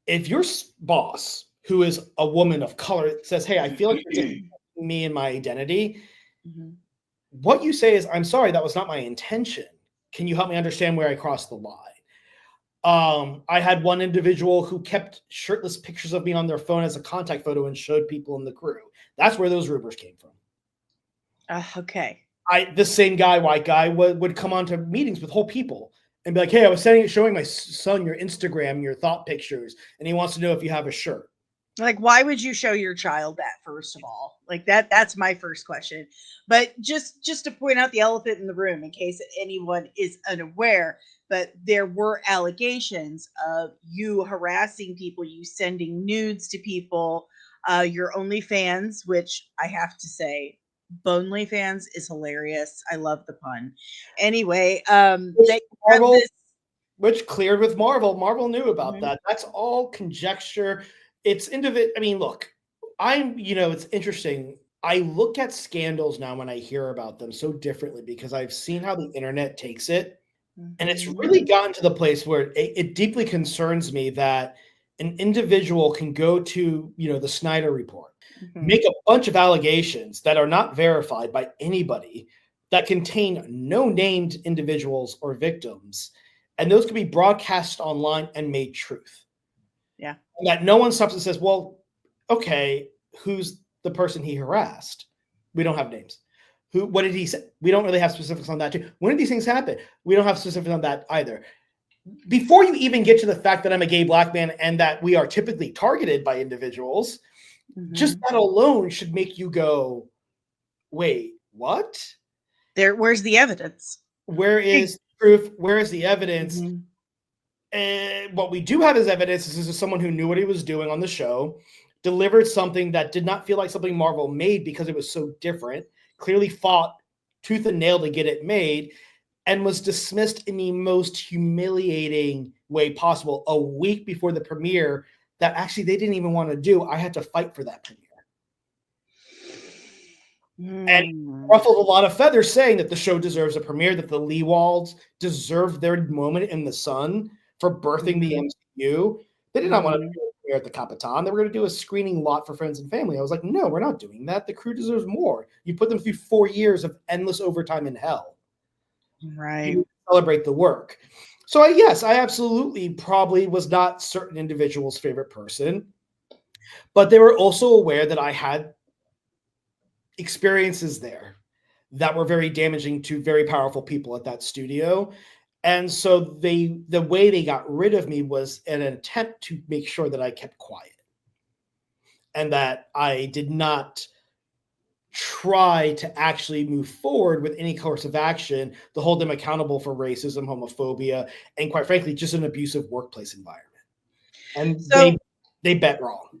If your boss, who is a woman of color, says, hey, I feel like you're just me and my identity, what you say is, I'm sorry, that was not my intention. Can you help me understand where I crossed the line? I had one individual who kept shirtless pictures of me on their phone as a contact photo and showed people in the crew. That's where those rumors came from. Okay. This same guy, white guy, would come on to meetings with whole people and be like, hey, I was showing my son your Instagram, your thought pictures, and he wants to know if you have a shirt. Like, why would you show your child that, first of all? Like, that's my first question. But just to point out the elephant in the room, in case anyone is unaware, but there were allegations of you harassing people, you sending nudes to people, your OnlyFans, which I have to say, Bonely fans is hilarious. I love the pun. Anyway, they have this, which cleared with Marvel. Marvel knew about that. That's all conjecture. It's individual. I mean, look, it's interesting. I look at scandals now when I hear about them so differently because I've seen how the internet takes it. And it's really gotten to the place where it deeply concerns me that an individual can go to, the Snyder Report, make a bunch of allegations that are not verified by anybody, that contain no named individuals or victims, and those can be broadcast online and made truth. Yeah. And that no one stops and says, well, okay, who's the person he harassed? We don't have names. What did he say? We don't really have specifics on that too. When did these things happen? We don't have specifics on that either. Before you even get to the fact that I'm a gay black man and that we are typically targeted by individuals, just that alone should make you go, wait, what? Where's the evidence? Where is proof? Where is the evidence? And what we do have as evidence is this is someone who knew what he was doing on the show, delivered something that did not feel like something Marvel made because it was so different, clearly fought tooth and nail to get it made, and was dismissed in the most humiliating way possible a week before the premiere that actually they didn't even want to do. I had to fight for that premiere. And ruffled a lot of feathers saying that the show deserves a premiere, that the Leewalds deserve their moment in the sun for birthing the MCU. They did not want to do a premiere at the Capitan. They were going to do a screening lot for friends and family. I was like, no, we're not doing that. The crew deserves more. You put them through 4 years of endless overtime in hell. Right. You celebrate the work. So yes, I absolutely probably was not certain individuals' favorite person, but they were also aware that I had experiences there that were very damaging to very powerful people at that studio. And so the way they got rid of me was an attempt to make sure that I kept quiet and that I did not try to actually move forward with any course of action to hold them accountable for racism, homophobia, and quite frankly, just an abusive workplace environment. And so, they bet wrong.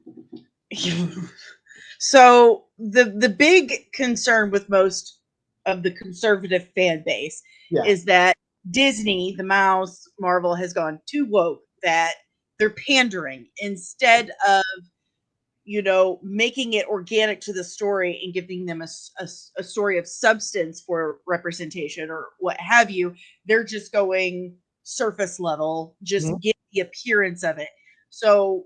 So the big concern with most of the conservative fan base is that Disney, the mouse, Marvel has gone too woke, that they're pandering instead of, making it organic to the story and giving them a story of substance for representation or what have you. They're just going surface level, just get the appearance of it. So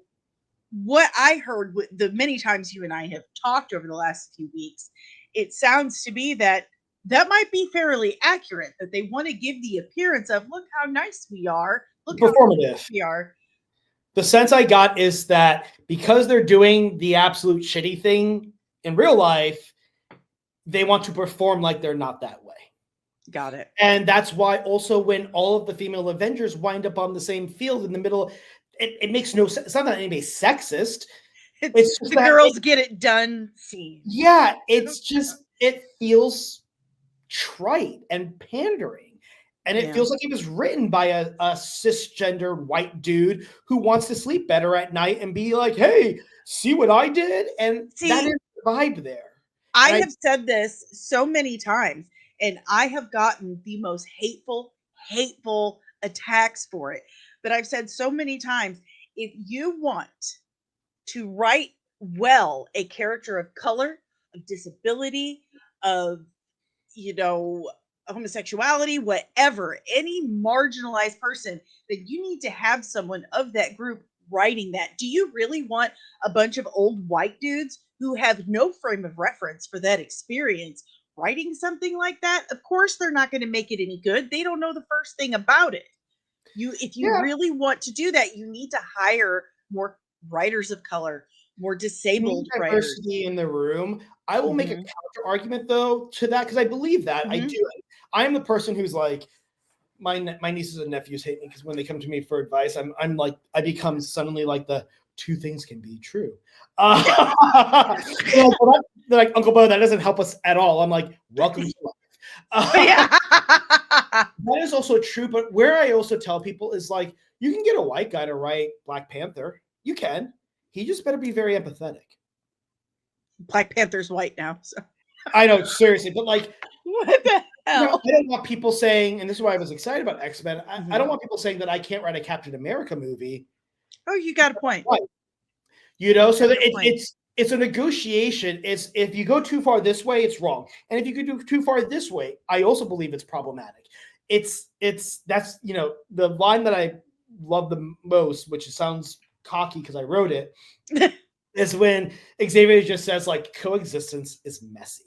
what I heard the many times you and I have talked over the last few weeks, it sounds to me that might be fairly accurate, that they want to give the appearance of, look how nice we are, look performative how nice we are. The sense I got is that because they're doing the absolute shitty thing in real life, they want to perform like they're not that way. Got it. And that's why also when all of the female Avengers wind up on the same field in the middle, it makes no sense. It's not that anybody's sexist. It's just the girls get it done scene. Yeah, it's just, it feels trite and pandering. And it feels like it was written by a cisgender white dude who wants to sleep better at night and be like, hey, see what I did? And that is the vibe there. I have said this so many times, and I have gotten the most hateful attacks for it. But I've said so many times, if you want to write well a character of color, of disability, of, homosexuality, whatever, any marginalized person, that you need to have someone of that group writing that. Do you really want a bunch of old white dudes who have no frame of reference for that experience writing something like that? Of course they're not going to make it any good. They don't know the first thing about it. If you really want to do that, you need to hire more writers of color, more disabled writers. Diversity in the room. I will make a counter argument though to that because I believe that. I do. I'm the person who's like, my nieces and nephews hate me because when they come to me for advice, I'm like, I become suddenly like the two things can be true. They're like, Uncle Beau, that doesn't help us at all. I'm like, welcome to life. That is also true, but where I also tell people is like, you can get a white guy to write Black Panther. You can. He just better be very empathetic. Black Panther's white now, so I know, seriously, but like, what the hell? I don't want people saying, and this is why I was excited about X-Men. I don't want people saying that I can't write a Captain America movie. Oh, you got a point. You know, so that it's a negotiation. It's if you go too far this way, it's wrong, and if you could do too far this way, I also believe it's problematic. That's the line that I love the most, which sounds cocky because I wrote it, is when Xavier just says like coexistence is messy.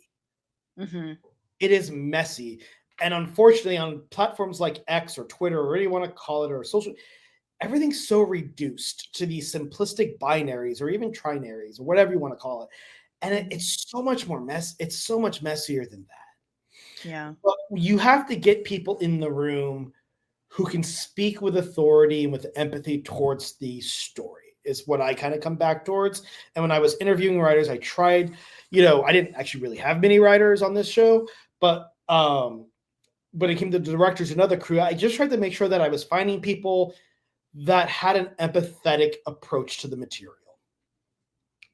It is messy, and unfortunately, on platforms like X or Twitter, or whatever you want to call it, or social, everything's so reduced to these simplistic binaries or even trinaries or whatever you want to call it, and it's so much more mess. It's so much messier than that. Yeah. But you have to get people in the room who can speak with authority and with empathy towards the story is what I kind of come back towards. And when I was interviewing writers, I tried, I didn't actually really have many writers on this show, but when it came to the directors and other crew, I just tried to make sure that I was finding people that had an empathetic approach to the material.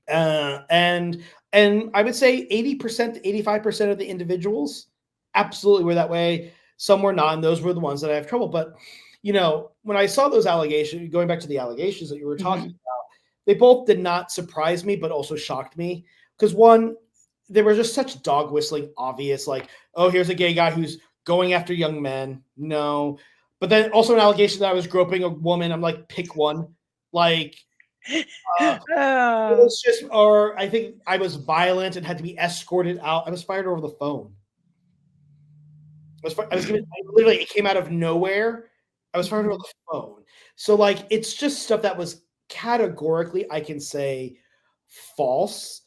And I would say 80% to 85% of the individuals absolutely were that way. Some were not, and those were the ones that I have trouble. But, when I saw those allegations, going back to the allegations that you were talking about, they both did not surprise me, but also shocked me. Because one, they were just such dog whistling obvious, like, oh, here's a gay guy who's going after young men. No. But then also an allegation that I was groping a woman. I'm like, pick one. Like, it was just, or I think I was violent and had to be escorted out. I was fired over the phone. Literally, it came out of nowhere. I was fired over the phone. So, like, it's just stuff that was categorically, I can say, false.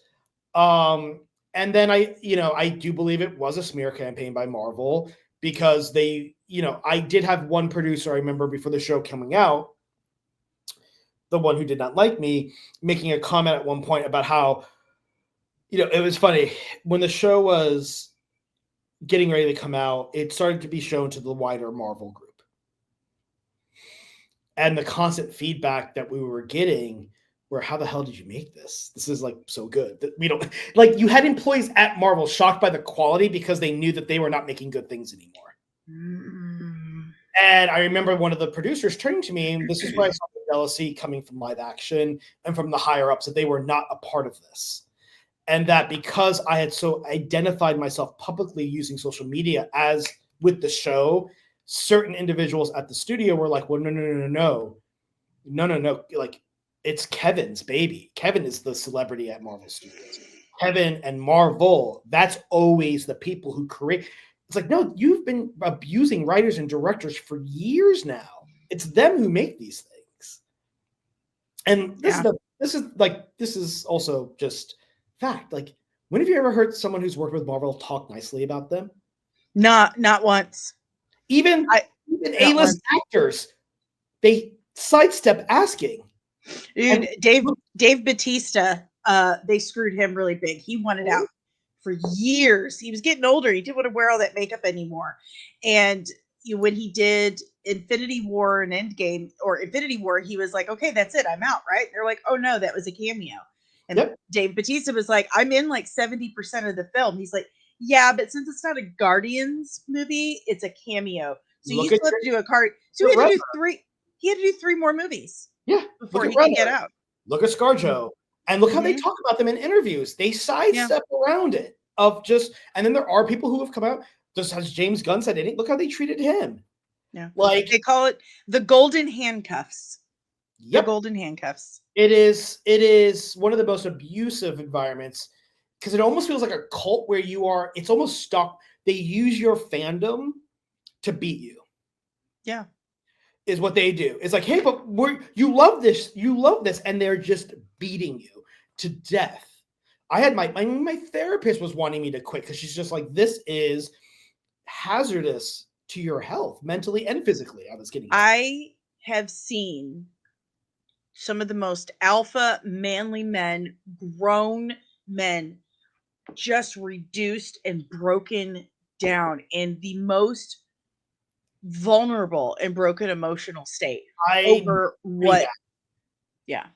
And then I do believe it was a smear campaign by Marvel because they, I did have one producer, I remember before the show coming out, the one who did not like me, making a comment at one point about how, it was funny. When the show was getting ready to come out, it started to be shown to the wider Marvel group. And the constant feedback that we were getting were, how the hell did you make this? This is like so good that we don't like. You had employees at Marvel shocked by the quality because they knew that they were not making good things anymore. And I remember one of the producers turning to me, and this is where I saw the jealousy coming from live action and from the higher ups, that they were not a part of this. And that because I had so identified myself publicly using social media as with the show, certain individuals at the studio were like, well, no. Like, it's Kevin's baby. Kevin is the celebrity at Marvel Studios. Kevin and Marvel, that's always the people who create. It's like, no, you've been abusing writers and directors for years now. It's them who make these things. And this is also just fact. Like, when have you ever heard someone who's worked with Marvel talk nicely about them? Not once. Even A-list actors, they sidestep asking. Dude, Dave Bautista, they screwed him really big. He wanted out for years. He was getting older. He didn't want to wear all that makeup anymore. And when he did Infinity War and Endgame, or Infinity War, he was like, okay, that's it. I'm out, right? They're like, oh no, that was a cameo. And Dave Bautista was like, I'm in like 70% of the film. He's like, yeah, but since it's not a Guardians movie, it's a cameo. So you still have to do a card. So he had to do three. He had to do 3 more movies. Yeah, before he can get out. Look at ScarJo, and look how they talk about them in interviews. They sidestep around it and then there are people who have come out. Just as James Gunn said, look how they treated him. Yeah, like they call it the golden handcuffs. Yep, the golden handcuffs. It is one of the most abusive environments because it almost feels like a cult where you are. It's almost stuck. They use your fandom to beat you. Yeah. is what they do. It's like, hey, but you love this, and they're just beating you to death. I had my therapist was wanting me to quit because she's just like, this is hazardous to your health, mentally and physically. I have seen some of the most alpha, manly men, grown men, just reduced and broken down in the most vulnerable and broken emotional state over what. Yeah.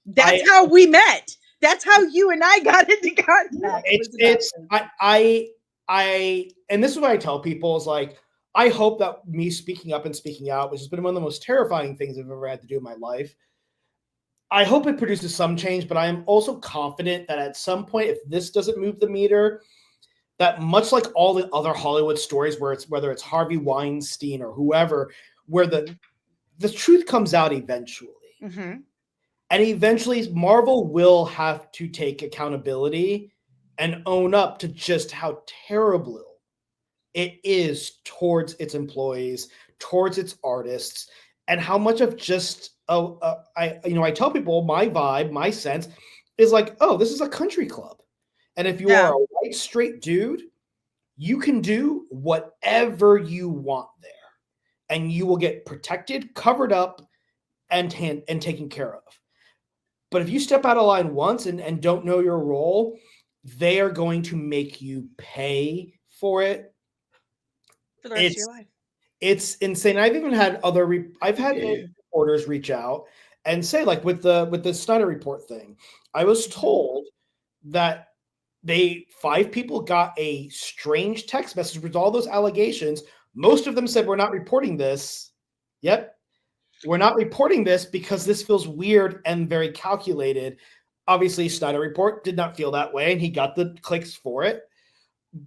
That's how we met. That's how you and I got into contact. And this is what I tell people is like, I hope that me speaking up and speaking out, which has been one of the most terrifying things I've ever had to do in my life, I hope it produces some change, but I am also confident that at some point, if this doesn't move the meter, that much like all the other Hollywood stories whether it's Harvey Weinstein or whoever, where the truth comes out eventually. Mm-hmm. And eventually Marvel will have to take accountability and own up to just how terrible it is towards its employees, towards its artists, and how much of just I tell people my vibe, my sense is like, oh, this is a country club. And if you are a white straight dude, you can do whatever you want there. And you will get protected, covered up, and taken care of. But if you step out of line once and don't know your role, they are going to make you pay for it for the rest of your life. It's insane. I've even had reporters reach out and say, like with the Snyder Report thing, I was told that 5 people got a strange text message with all those allegations. Most of them said, we're not reporting this. Yep. We're not reporting this because this feels weird and very calculated. Obviously, Snyder Report did not feel that way, and he got the clicks for it.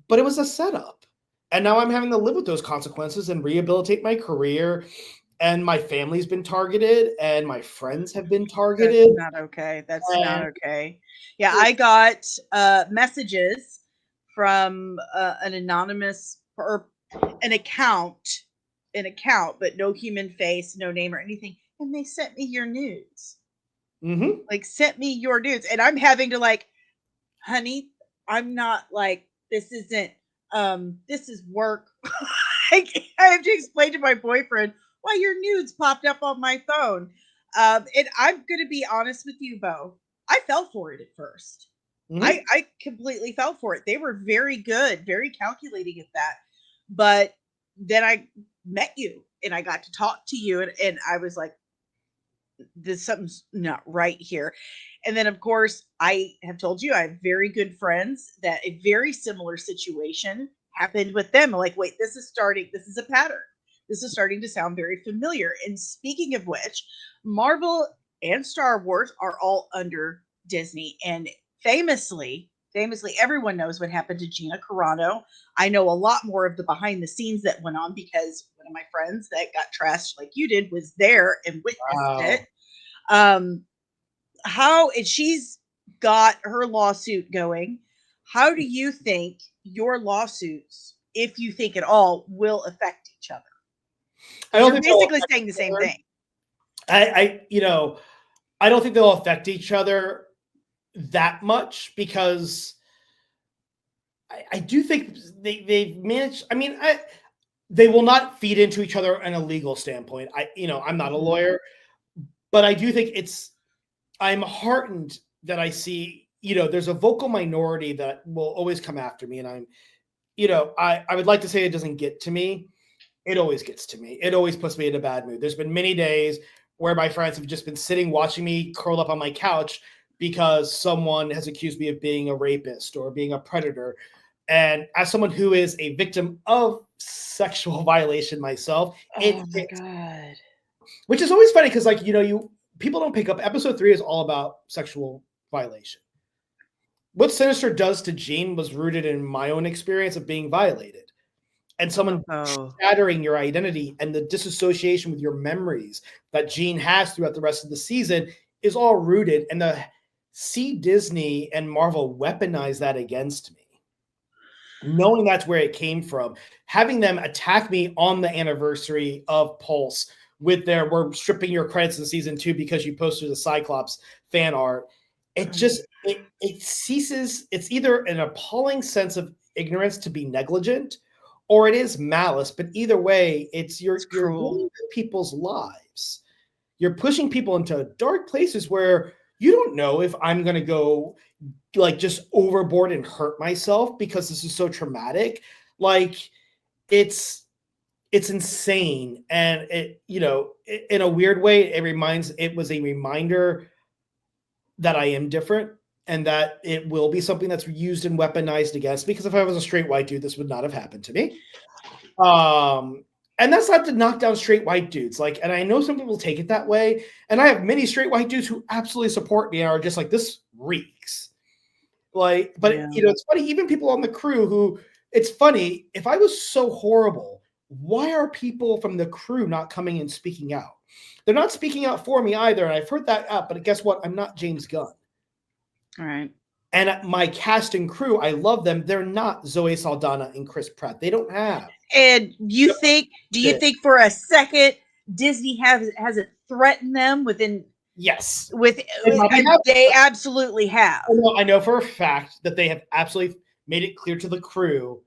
But it was a setup. And now I'm having to live with those consequences and rehabilitate my career. And my family's been targeted, and my friends have been targeted. That's not okay. That's not okay. Yeah, I got messages from an anonymous or an account, but no human face, no name or anything. And they sent me your nudes. Mm-hmm. Like, sent me your nudes. And I'm having to like, honey, I'm not like, this isn't, this is work. I have to explain to my boyfriend why your nudes popped up on my phone. And I'm going to be honest with you, Beau. I fell for it at first. Mm-hmm. I completely fell for it. They were very good, very calculating at that. But then I met you and I got to talk to you, and I was like, there's something's not right here. And then, of course, I have told you I have very good friends that a very similar situation happened with them. I'm like, wait, this is a pattern. This is starting to sound very familiar. And speaking of which, Marvel and Star Wars are all under Disney. And famously, everyone knows what happened to Gina Carano. I know a lot more of the behind the scenes that went on because one of my friends that got trashed like you did was there and witnessed it. She's got her lawsuit going. How do you think your lawsuits, if you think at all, will affect each other? You're basically saying the same thing. I don't think they'll affect each other that much because I do think they've managed. I mean, they will not feed into each other in a legal standpoint. I'm not a lawyer, but I do think I'm heartened that I see, there's a vocal minority that will always come after me. And I would like to say it doesn't get to me. It always gets to me. It always puts me in a bad mood. There's been many days where my friends have just been sitting, watching me curl up on my couch because someone has accused me of being a rapist or being a predator. And as someone who is a victim of sexual violation myself, God. Which is always funny because, people don't pick up. Episode 3 is all about sexual violation. What Sinister does to Jean was rooted in my own experience of being violated. And someone shattering your identity and the disassociation with your memories that Jean has throughout the rest of the season is all rooted. And Disney and Marvel weaponize that against me. Knowing that's where it came from. Having them attack me on the anniversary of Pulse with their "we're stripping your credits in season 2 because you posted a Cyclops fan art." It just it ceases. It's either an appalling sense of ignorance to be negligent, or it is malice. But either way, you're ruining people's lives. You're pushing people into dark places where you don't know if I'm going to go like just overboard and hurt myself because this is so traumatic. Like it's insane. And it, in a weird way, it was a reminder that I am different and that it will be something that's used and weaponized against, because if I was a straight white dude, this would not have happened to me. And that's not to knock down straight white dudes. Like, and I know some people take it that way. And I have many straight white dudes who absolutely support me and are just like, this reeks. Like, but it's funny, even people on the crew who, it's funny, if I was so horrible, why are people from the crew not coming and speaking out? They're not speaking out for me either. And I've heard that up, but guess what? I'm not James Gunn. All right. And my cast and crew, I love them. They're not Zoe Saldana and Chris Pratt. They don't have. And do you think for a second Disney hasn't threatened them within? Yes. They absolutely have. I know for a fact that they have absolutely made it clear to the crew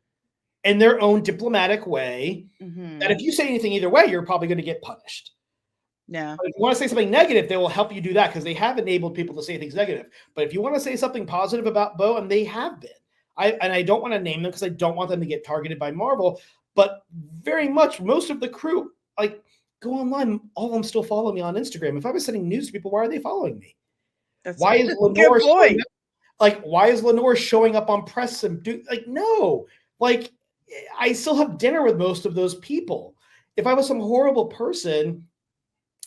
in their own diplomatic way that if you say anything either way, you're probably going to get punished. Yeah. But if you want to say something negative, they will help you do that because they have enabled people to say things negative. But if you want to say something positive about Beau, and they have been, I don't want to name them because I don't want them to get targeted by Marvel, but very much most of the crew, like, go online, all of them still follow me on Instagram. If I was sending news to people, why are they following me? Why is Lenore showing up on press and no, like, I still have dinner with most of those people. If I was some horrible person,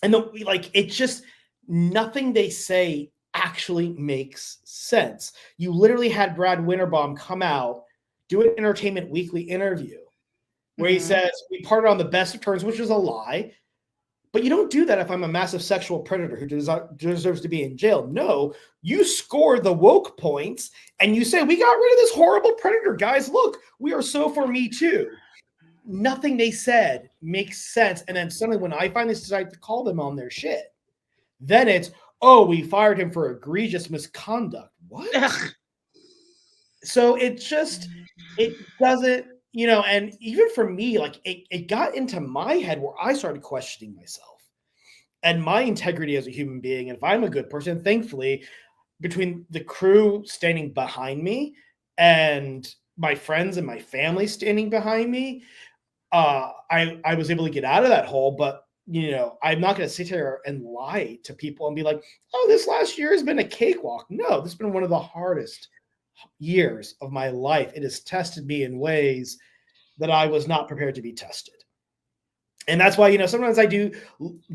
and it's just nothing they say actually makes sense. You literally had Brad Winterbaum come out, do an Entertainment Weekly interview where he says, we parted on the best of terms, which is a lie. But you don't do that if I'm a massive sexual predator who deserves to be in jail. No, you score the woke points and you say, we got rid of this horrible predator, guys. Look, we are so for Me Too. Nothing they said makes sense. And then suddenly when I finally decide to call them on their shit, then it's, oh, we fired him for egregious misconduct. What? So it doesn't, and even for me, like it got into my head where I started questioning myself and my integrity as a human being. And if I'm a good person, thankfully, between the crew standing behind me and my friends and my family standing behind me, I was able to get out of that hole. But I'm not going to sit here and lie to people and be like, oh, this last year has been a cakewalk. No, this has been one of the hardest years of my life. It has tested me in ways that I was not prepared to be tested. And that's why, sometimes I do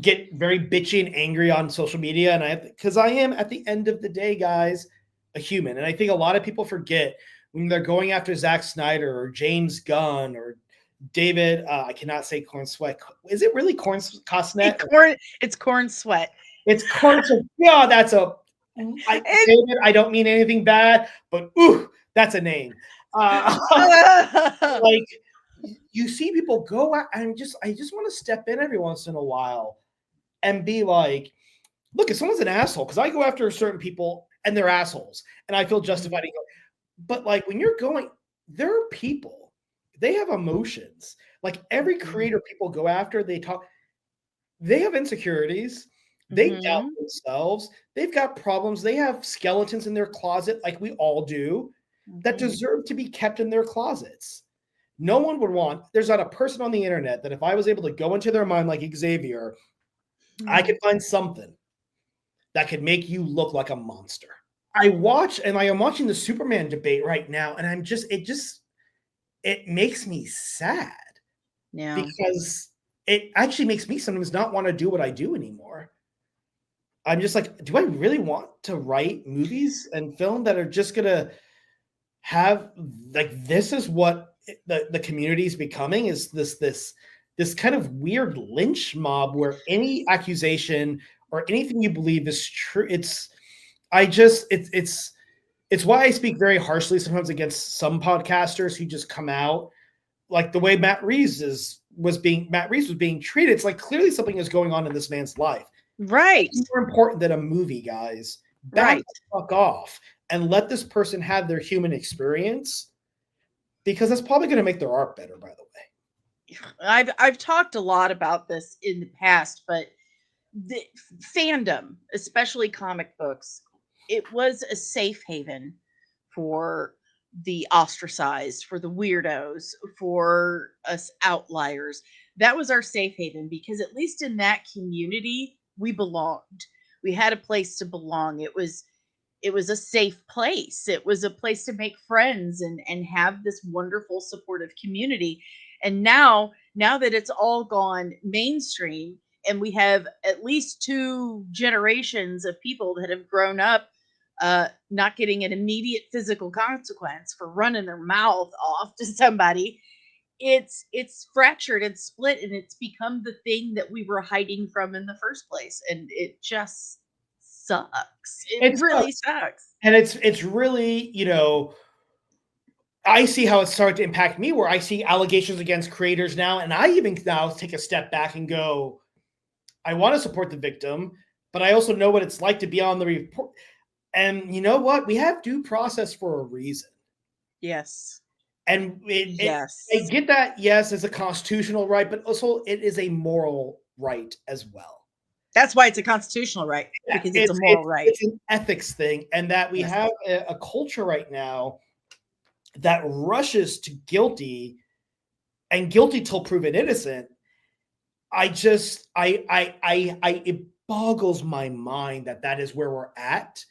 get very bitchy and angry on social media. And because I am, at the end of the day, guys, a human. And I think a lot of people forget when they're going after Zack Snyder or James Gunn or David, I cannot say Corn Sweat. Is it really Corn Cosnet? It's Corn Sweat. It's Corn Sweat. Yeah, that's David, I don't mean anything bad, but that's a name. Like, you see people go out, and I just want to step in every once in a while and be like, look, if someone's an asshole, because I go after certain people and they're assholes, and I feel justified. But like when you're going, there are people, they have emotions. Like every creator people go after, they have insecurities. They doubt themselves. They've got problems. They have skeletons in their closet, like we all do, that deserve to be kept in their closets. No one would want, there's not a person on the internet that if I was able to go into their mind like Xavier, I could find something that could make you look like a monster. I am watching the Superman debate right now, and it makes me sad. Yeah. Because it actually makes me sometimes not want to do what I do anymore. I'm just like, do I really want to write movies and film that are just going to have, like, this is what the community is becoming, is this kind of weird lynch mob where any accusation or anything you believe is true. It's why I speak very harshly sometimes against some podcasters who just come out like the way Matt Reeves was being treated. It's like clearly something is going on in this man's life. Right. It's more important than a movie, guys. Back the fuck off and let this person have their human experience, because that's probably going to make their art better, by the way. I've talked a lot about this in the past, but the fandom, especially comic books, it was a safe haven for the ostracized, for the weirdos, for us outliers. That was our safe haven, because at least in that community we belonged. We had a place to belong. It was a safe place. It was a place to make friends and have this wonderful supportive community. And now that it's all gone mainstream, and we have at least 2 generations of people that have grown up not getting an immediate physical consequence for running their mouth off to somebody, it's fractured and split, and it's become the thing that we were hiding from in the first place, and it just sucks. It really sucks. And it's really, I see how it's starting to impact me, where I see allegations against creators now, and I even now take a step back and go, I want to support the victim, but I also know what it's like to be on the report. And you know what? We have due process for a reason. Yes. And I get that, yes, it's a constitutional right, but also it is a moral right as well. That's why it's a constitutional right, because it's a moral right. It's an ethics thing, and that we have a culture right now that rushes to guilty, and guilty till proven innocent. It boggles my mind that is where we're at.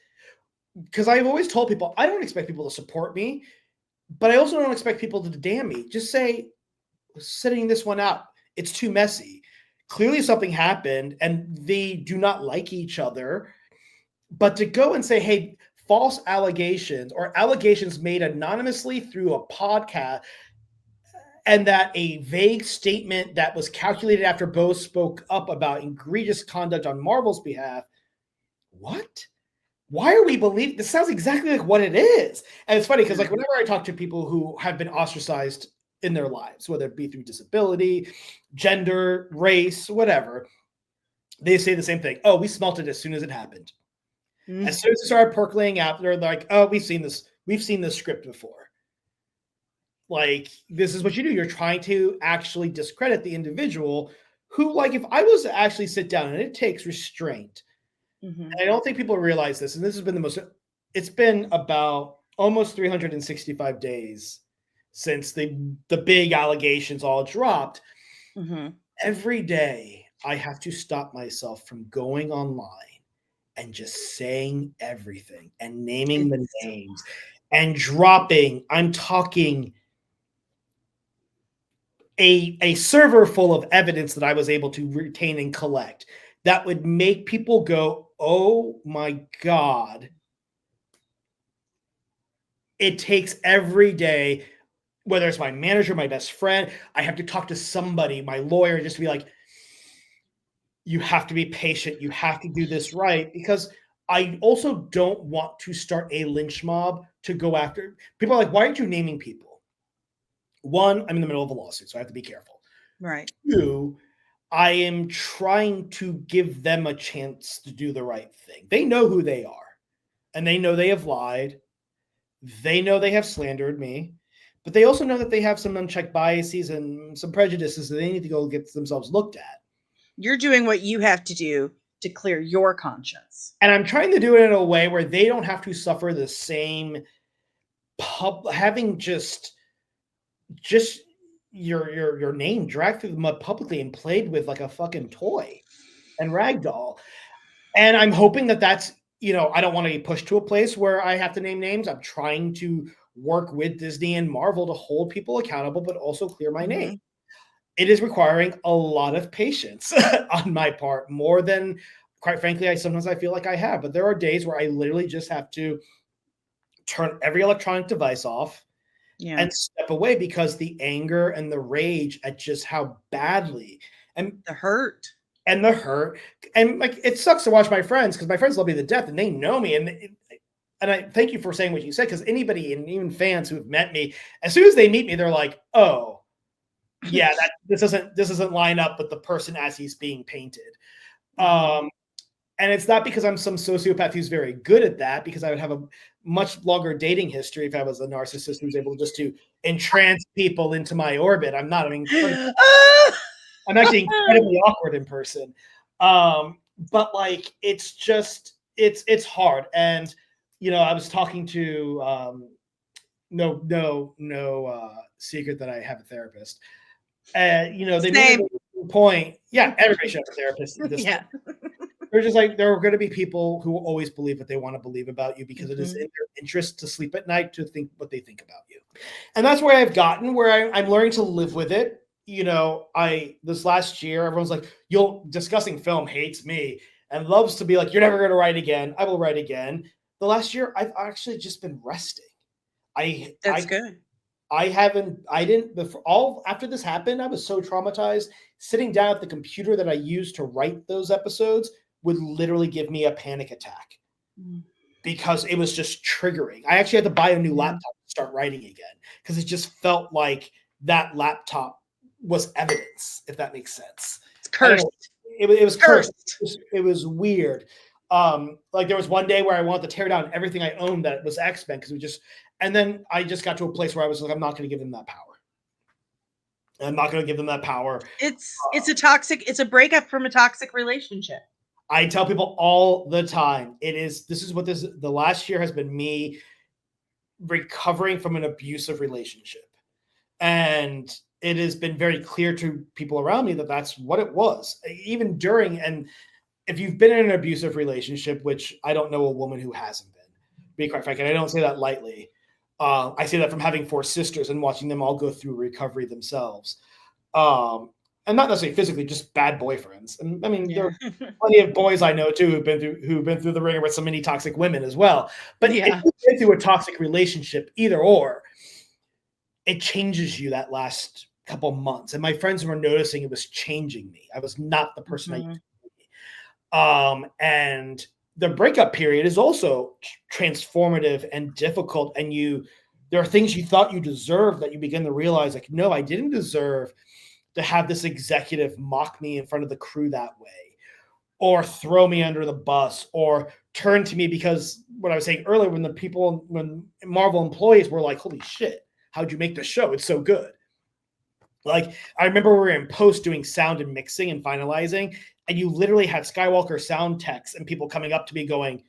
Because I've always told people, I don't expect people to support me, but I also don't expect people to damn me. Just say, sitting this one out, it's too messy. Clearly something happened and they do not like each other. But to go and say, hey, false allegations or allegations made anonymously through a podcast, and that a vague statement that was calculated after Beau spoke up about egregious conduct on Marvel's behalf. What? Why are we believing? This sounds exactly like what it is. And it's funny because, like, whenever I talk to people who have been ostracized in their lives, whether it be through disability, gender, race, whatever, they say the same thing. Oh, we smelt it as soon as it happened. Mm-hmm. As soon as it started percolating out, they're like, oh, we've seen this script before. Like, this is what you do. You're trying to actually discredit the individual who, like, if I was to actually sit down, and it takes restraint. Mm-hmm. And I don't think people realize this, and this has been it's been about almost 365 days since the big allegations all dropped. Mm-hmm. Every day I have to stop myself from going online and just saying everything and naming the names and dropping. I'm talking a server full of evidence that I was able to retain and collect that would make people go, oh my God. It takes every day, whether it's my manager, my best friend, I have to talk to somebody, my lawyer, just to be like, you have to be patient. You have to do this right. Because I also don't want to start a lynch mob to go after. People are like, why aren't you naming people? One, I'm in the middle of a lawsuit, so I have to be careful. Right. Two, I am trying to give them a chance to do the right thing. They know who they are, and they know they have lied. They know they have slandered me, but they also know that they have some unchecked biases and some prejudices that they need to go get themselves looked at. You're doing what you have to do to clear your conscience. And I'm trying to do it in a way where they don't have to suffer the same having just your name dragged through the mud publicly and played with like a fucking toy and ragdoll. And I'm hoping that that's, I don't want to be pushed to a place where I have to name names. I'm trying to work with Disney and Marvel to hold people accountable, but also clear my name. It is requiring a lot of patience on my part, more than, quite frankly, I feel like I have. But there are days where I literally just have to turn every electronic device off and step away, because the anger and the rage at just how badly and the hurt and like, it sucks to watch my friends, because my friends love me to death and they know me, and I thank you for saying what you said, because anybody, and even fans who have met me, as soon as they meet me, they're like, oh, yeah, that this doesn't line up with the person as he's being painted. And it's not because I'm some sociopath who's very good at that, because I would have a much longer dating history if I was a narcissist who was able just to entrance people into my orbit. I'm not. I'm actually incredibly awkward in person. But like, it's just, it's hard. And, you know, I was talking to, no secret that I have a therapist. You know, they made a point. Yeah, everybody should have a therapist. Yeah. They're just like, there are going to be people who will always believe what they want to believe about you, because it is in their interest to sleep at night to think what they think about you. And that's where I've gotten, where I'm learning to live with it. You know, this last year, everyone's like, discussing film hates me and loves to be like, you're never going to write again. I will write again. The last year, I've actually just been resting. That's good. After this happened, I was so traumatized. Sitting down at the computer that I used to write those episodes would literally give me a panic attack, because it was just triggering. I actually had to buy a new laptop to start writing again, because it just felt like that laptop was evidence, if that makes sense. It's cursed. It was cursed. It was weird. Like, there was one day where I wanted to tear down everything I owned that was X-Men, because and then I just got to a place where I was like, I'm not going to give them that power. I'm not going to give them that power. It's a breakup from a toxic relationship. I tell people all the time, the last year has been me recovering from an abusive relationship. And it has been very clear to people around me that that's what it was. Even during, and if you've been in an abusive relationship, which I don't know a woman who hasn't been, to be quite frank, and I don't say that lightly. I say that from having 4 sisters and watching them all go through recovery themselves. And not necessarily physically, just bad boyfriends. And I mean, there are plenty of boys I know too who've been through the ringer with so many toxic women as well. But if you've been through a toxic relationship, either or, it changes you that last couple months. And my friends were noticing it was changing me. I was not the person I used to be. And the breakup period is also transformative and difficult. And there are things you thought you deserved that you begin to realize, like, no, I didn't deserve to have this executive mock me in front of the crew that way, or throw me under the bus, or turn to me, because what I was saying earlier, when Marvel employees were like, holy shit, how'd you make the show? It's so good. Like, I remember we were in post doing sound and mixing and finalizing, and you literally had Skywalker sound techs and people coming up to me going,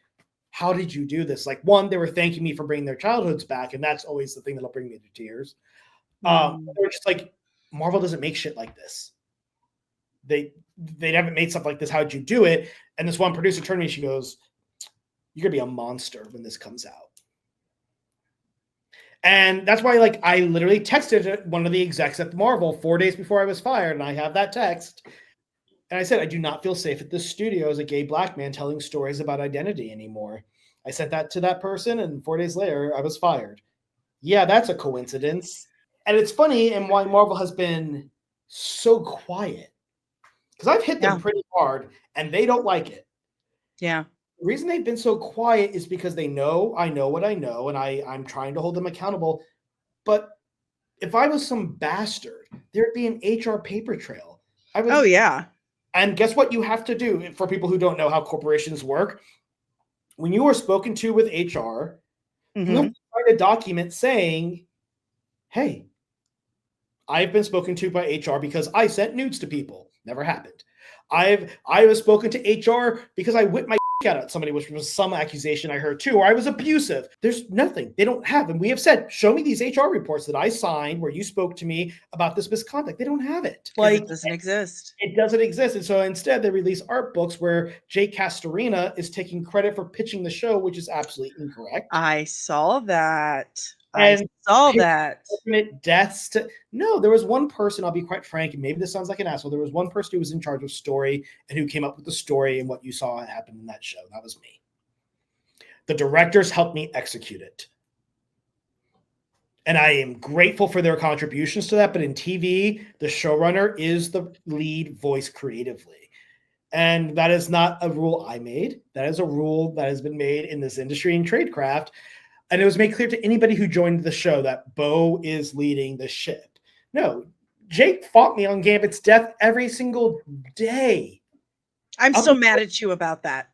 how did you do this? Like, one, they were thanking me for bringing their childhoods back, and that's always the thing that'll bring me to tears. They were just like, Marvel doesn't make shit like this. They haven't made stuff like this. How'd you do it? And this one producer turned to me, she goes, you're gonna be a monster when this comes out. And that's why, like, I literally texted one of the execs at Marvel 4 days before I was fired, and I have that text. And I said, I do not feel safe at this studio as a gay black man telling stories about identity anymore. I sent that to that person, and 4 days later, I was fired. Yeah, that's a coincidence. And it's funny, and why Marvel has been so quiet. Because I've hit them pretty hard, and they don't like it. Yeah. The reason they've been so quiet is because they know I know what I know, and I'm trying to hold them accountable. But if I was some bastard, there'd be an HR paper trail. And guess what you have to do, for people who don't know how corporations work? When you are spoken to with HR, you have to write a document saying, hey, I've been spoken to by HR because I sent nudes to people. Never happened. I was spoken to HR because I whipped my out at somebody, which was some accusation I heard too, or I was abusive. There's nothing. They don't have. And we have said, show me these HR reports that I signed where you spoke to me about this misconduct. They don't have it. Like, it doesn't exist. It doesn't exist. And so instead they release art books where Jake Castorina is taking credit for pitching the show, which is absolutely incorrect. I saw that. Deaths no, there was one person, I'll be quite frank, and maybe this sounds like an asshole. There was one person who was in charge of story and who came up with the story and what you saw happen in that show. That was me. The directors helped me execute it. And I am grateful for their contributions to that. But in TV, the showrunner is the lead voice creatively. And that is not a rule I made. That is a rule that has been made in this industry in tradecraft. And it was made clear to anybody who joined the show that Beau is leading the ship. No, Jake fought me on Gambit's death every single day. I'm so mad at you about that.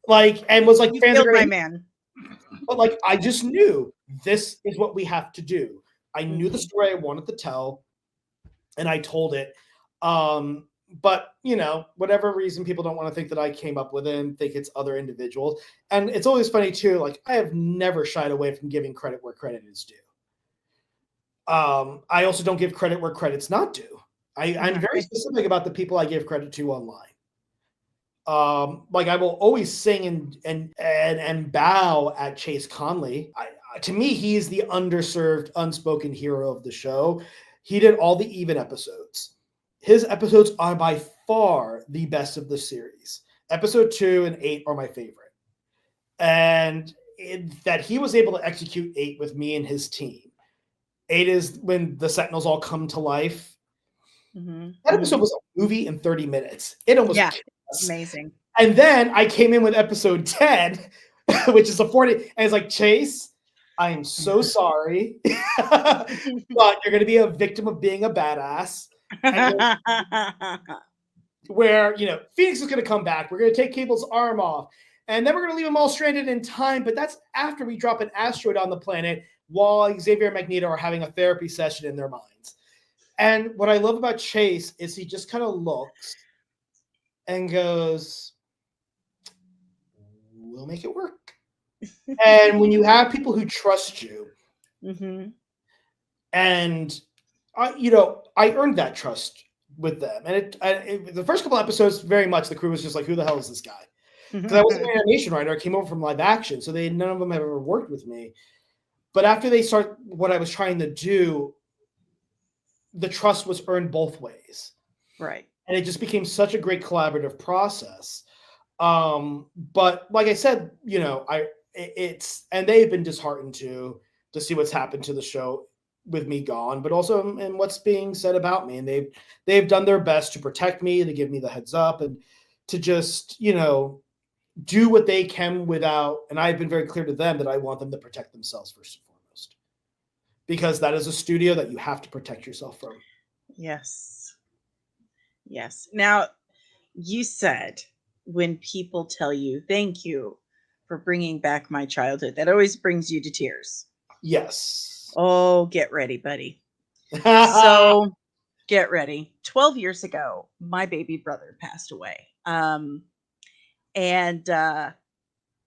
Like, and was like, you fans killed are my gonna, man. but like, I just knew this is what we have to do. I knew the Mhm. story I wanted to tell, and I told it. But you know, whatever reason, people don't want to think that I came up with it and think it's other individuals. And it's always funny too. Like, I have never shied away from giving credit where credit is due. I also don't give credit where credit's not due. I'm very specific about the people I give credit to online. Like, I will always sing and bow at Chase Conley. To me, he is the underserved, unspoken hero of the show. He did all the even episodes. His episodes are by far the best of the series. Episode 2 and 8 are my favorite. And that he was able to execute 8 with me and his team. 8 is when the Sentinels all come to life. Mm-hmm. That episode was a movie in 30 minutes. It almost killed us. Amazing. And then I came in with episode 10, which is a 40, and it's like, Chase, I am so sorry, but you're going to be a victim of being a badass. Where, you know, Phoenix is going to come back. We're going to take Cable's arm off. And then we're going to leave them all stranded in time. But that's after we drop an asteroid on the planet while Xavier and Magneto are having a therapy session in their minds. And what I love about Chase is he just kind of looks and goes, we'll make it work. And when you have people who trust you, and you know, I earned that trust with them. And the first couple episodes, very much the crew was just like, who the hell is this guy? Because I wasn't an animation writer. I came over from live action, so none of them have ever worked with me. But after they start what I was trying to do, the trust was earned both ways. Right. And it just became such a great collaborative process. But like I said, you know, and they've been disheartened to see what's happened to the show with me gone, but also in what's being said about me. And they've done their best to protect me, to give me the heads up, and to just, you know, do what they can without. And I've been very clear to them that I want them to protect themselves first and foremost, because that is a studio that you have to protect yourself from. Yes. Yes. Now, you said when people tell you, thank you for bringing back my childhood, that always brings you to tears. Yes. Oh, get ready, buddy. So get ready. 12 years ago, my baby brother passed away. And the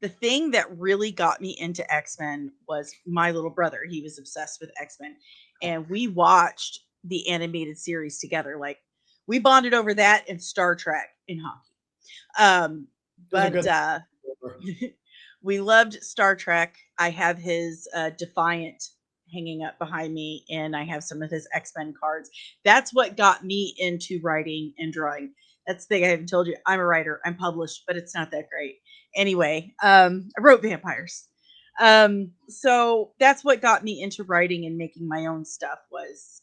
thing that really got me into X-Men was my little brother. He was obsessed with X-Men. And we watched the animated series together. Like, we bonded over that and Star Trek in hockey. But we loved Star Trek. I have his Defiant hanging up behind me, and I have some of his X-Men cards. That's what got me into writing and drawing. That's the thing I haven't told you. I'm a writer. I'm published, but it's not that great. Anyway, I wrote vampires. So that's what got me into writing and making my own stuff, was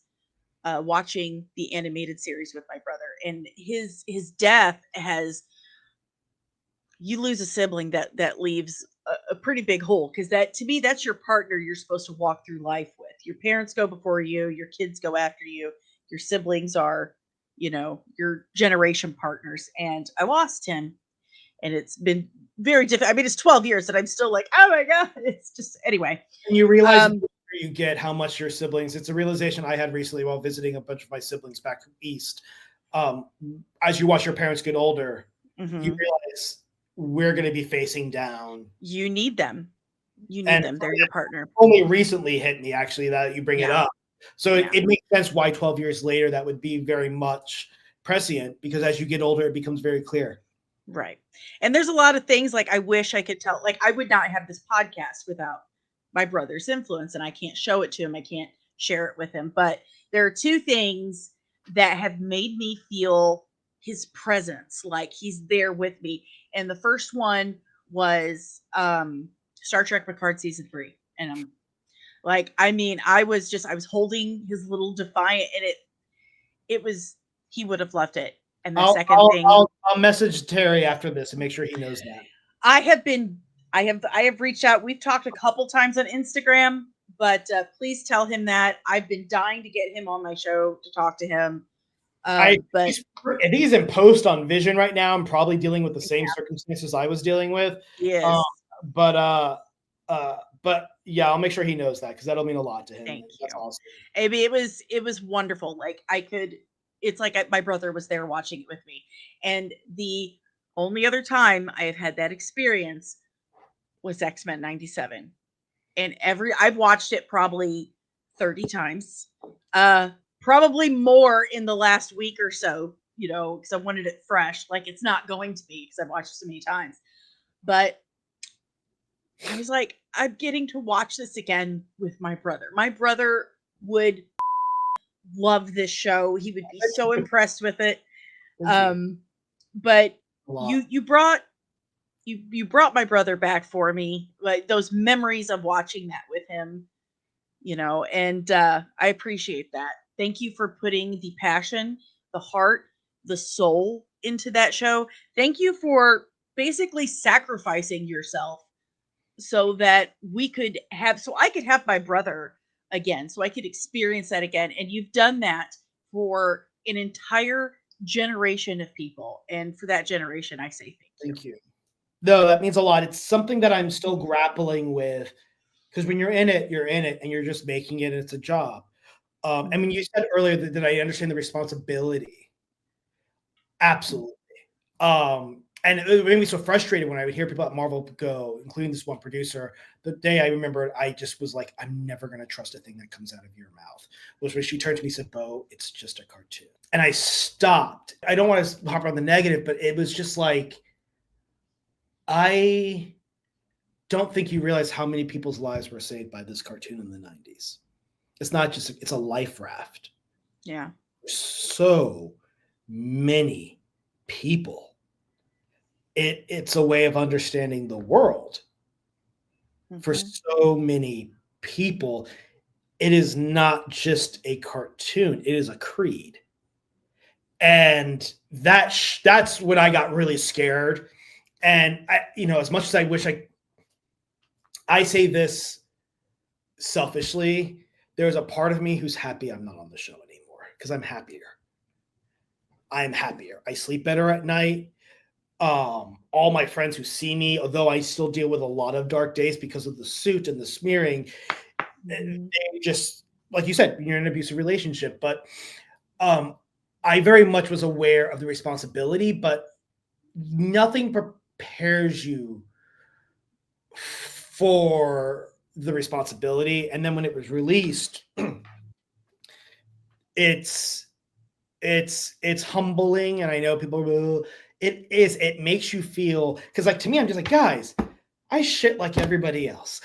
watching the animated series with my brother. And his death has, you lose a sibling that leaves a pretty big hole, because that, to me, that's your partner you're supposed to walk through life with. Your parents go before you, your kids go after you, your siblings are, you know, your generation partners. And I lost him, and it's been very difficult. I mean, it's 12 years and I'm still like, oh my god, it's just, anyway. And you realize you get how much your siblings, it's a realization I had recently while visiting a bunch of my siblings back east. As you watch your parents get older, you realize we're going to be facing down. You need them. You need them. They're your partner. Only recently hit me, actually, that you bring it up. So it makes sense why 12 years later that would be very much prescient, because as you get older, it becomes very clear. Right. And there's a lot of things, like, I wish I could tell, like, I would not have this podcast without my brother's influence, and I can't show it to him. I can't share it with him. But there are two things that have made me feel his presence, like he's there with me. And the first one was Star Trek Picard season 3. And I'm like, I mean, I was holding his little Defiant, and it was, he would have loved it. And the second thing, I'll message Terry after this and make sure he knows that. I have reached out. We've talked a couple times on Instagram, but please tell him that. I've been dying to get him on my show to talk to him. I think he's in post on Vision right now. I'm probably dealing with the same circumstances I was dealing with. Yes. But yeah, I'll make sure he knows that, because that'll mean a lot to him. Thank That's you. awesome. Amy, it was wonderful. Like it's like my brother was there watching it with me. And the only other time I have had that experience was X-Men 97. And I've watched it probably 30 times. Probably more in the last week or so, because I wanted it fresh. Like, it's not going to be, because I've watched it so many times. But I was like, I'm getting to watch this again with my brother. My brother would love this show. He would be so impressed with it. But you brought my brother back for me, like those memories of watching that with him, and I appreciate that. Thank you for putting the passion, the heart, the soul into that show. Thank you for basically sacrificing yourself so that I could have my brother again, so I could experience that again. And you've done that for an entire generation of people. And for that generation, I say thank you. No, that means a lot. It's something that I'm still grappling with, because when you're in it, and you're just making it. It's a job. I mean, you said earlier that I understand the responsibility. Absolutely. And it made me so frustrated when I would hear people at Marvel go, including this one producer. The day I remember, I just was like, I'm never going to trust a thing that comes out of your mouth. Was when she turned to me and said, Beau, it's just a cartoon. And I stopped. I don't want to hop on the negative, but it was just like, I don't think you realize how many people's lives were saved by this cartoon in the 90s. It's not just, it's a life raft. Yeah. So many people. It's a way of understanding the world. For so many people. It is not just a cartoon. It is a creed. And that's when I got really scared. And as much as I wish I say this selfishly, there's a part of me who's happy I'm not on the show anymore, because I'm happier. I sleep better at night. All my friends who see me, although I still deal with a lot of dark days because of the suit and the smearing, they just, like you said, you're in an abusive relationship. But I very much was aware of the responsibility, but nothing prepares you for the responsibility. And then when it was released, it's humbling. And I know people, it makes you feel, because like, to me, I'm just like, guys, I shit like everybody else.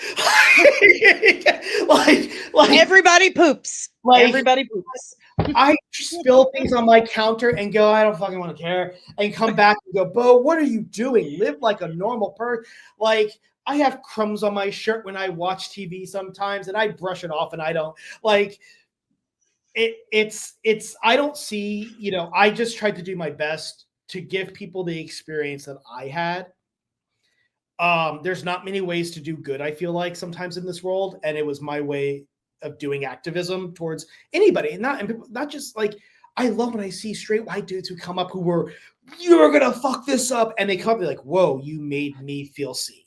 like everybody poops. Everybody poops. I spill things on my counter and go, I don't fucking want to care, and come back and go, Beau, what are you doing? Live like a normal person. Like, I have crumbs on my shirt when I watch TV sometimes, and I brush it off, and I don't like it's I don't see, I just tried to do my best to give people the experience that I had. There's not many ways to do good, I feel like, sometimes in this world, and it was my way of doing activism towards anybody, and not just like, I love when I see straight white dudes who come up who were, you're gonna fuck this up, and they come up, like, whoa, you made me feel seen.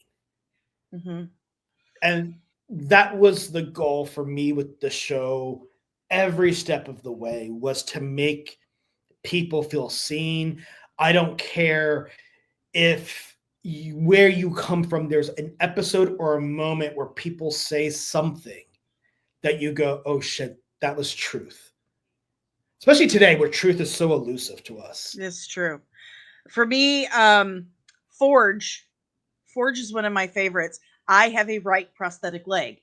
And that was the goal for me with the show. Every step of the way was to make people feel seen. I don't care if where you come from, there's an episode or a moment where people say something that you go, oh shit, that was truth. Especially today, where truth is so elusive to us. It's true. For me, Forge is one of my favorites. I have a right prosthetic leg.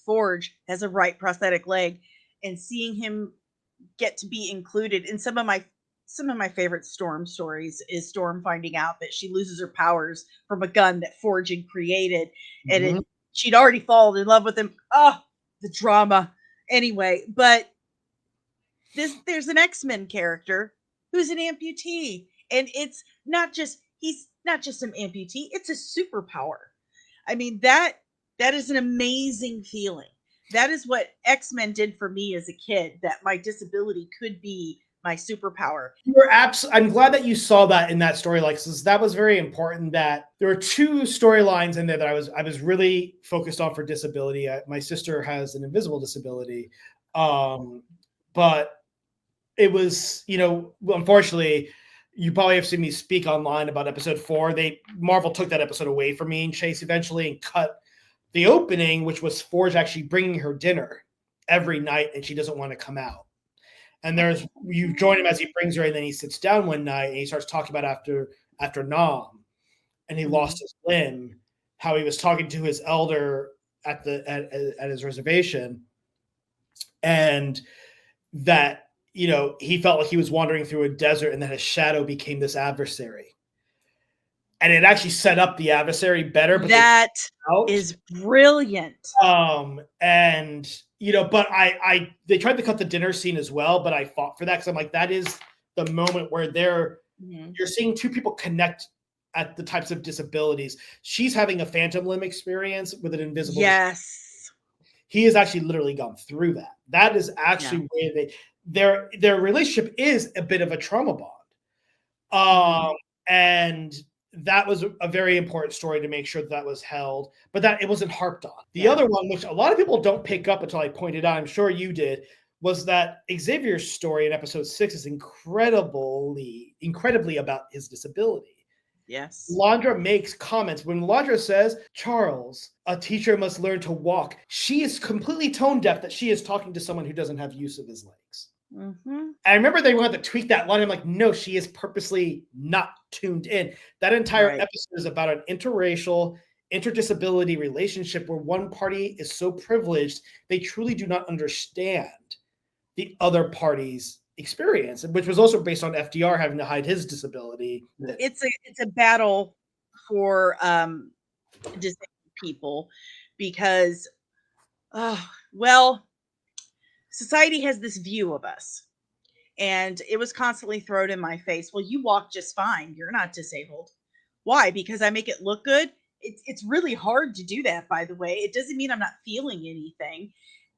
Forge has a right prosthetic leg, and seeing him get to be included in some of my favorite Storm stories is Storm finding out that she loses her powers from a gun that Forge had created, and she'd already fallen in love with him. Oh, the drama. Anyway, but there's an X-Men character who's an amputee, and he's not just an amputee, it's a superpower. I mean, that is an amazing feeling. That is what X-Men did for me as a kid, that my disability could be my superpower. I'm glad that you saw that in that story, like, since that was very important. That there were two storylines in there that I was really focused on for disability. My sister has an invisible disability, but it was, unfortunately, you probably have seen me speak online about episode 4. Marvel took that episode away from me and Chase eventually and cut the opening, which was Forge actually bringing her dinner every night, and she doesn't want to come out. And you join him as he brings her, and then he sits down one night and he starts talking about after Nam, and he lost his limb, how he was talking to his elder at his reservation, and that he felt like he was wandering through a desert, and that his shadow became this adversary. And it actually set up the adversary better. But that is brilliant. And but they tried to cut the dinner scene as well, but I fought for that because I'm like, that is the moment where you're seeing two people connect at the types of disabilities. She's having a phantom limb experience with an invisible. Yes. He has actually literally gone through that. That is actually where their relationship is a bit of a trauma bond. And that was a very important story to make sure that was held, but that it wasn't harped on. The other one, which a lot of people don't pick up until I pointed out, I'm sure you did, was that Xavier's story in episode 6 is incredibly about his disability. Yes. Landra makes comments. When Landra says, Charles, a teacher must learn to walk, she is completely tone deaf that she is talking to someone who doesn't have use of his legs. I remember they wanted to tweak that line. I'm like, no, she is purposely not tuned in. That entire episode is about an interracial, interdisability relationship where one party is so privileged they truly do not understand the other party's experience, which was also based on FDR having to hide his disability. It's a battle for disabled people because, society has this view of us, and it was constantly thrown in my face. Well, you walk just fine. You're not disabled. Why? Because I make it look good. It's really hard to do that, by the way. It doesn't mean I'm not feeling anything.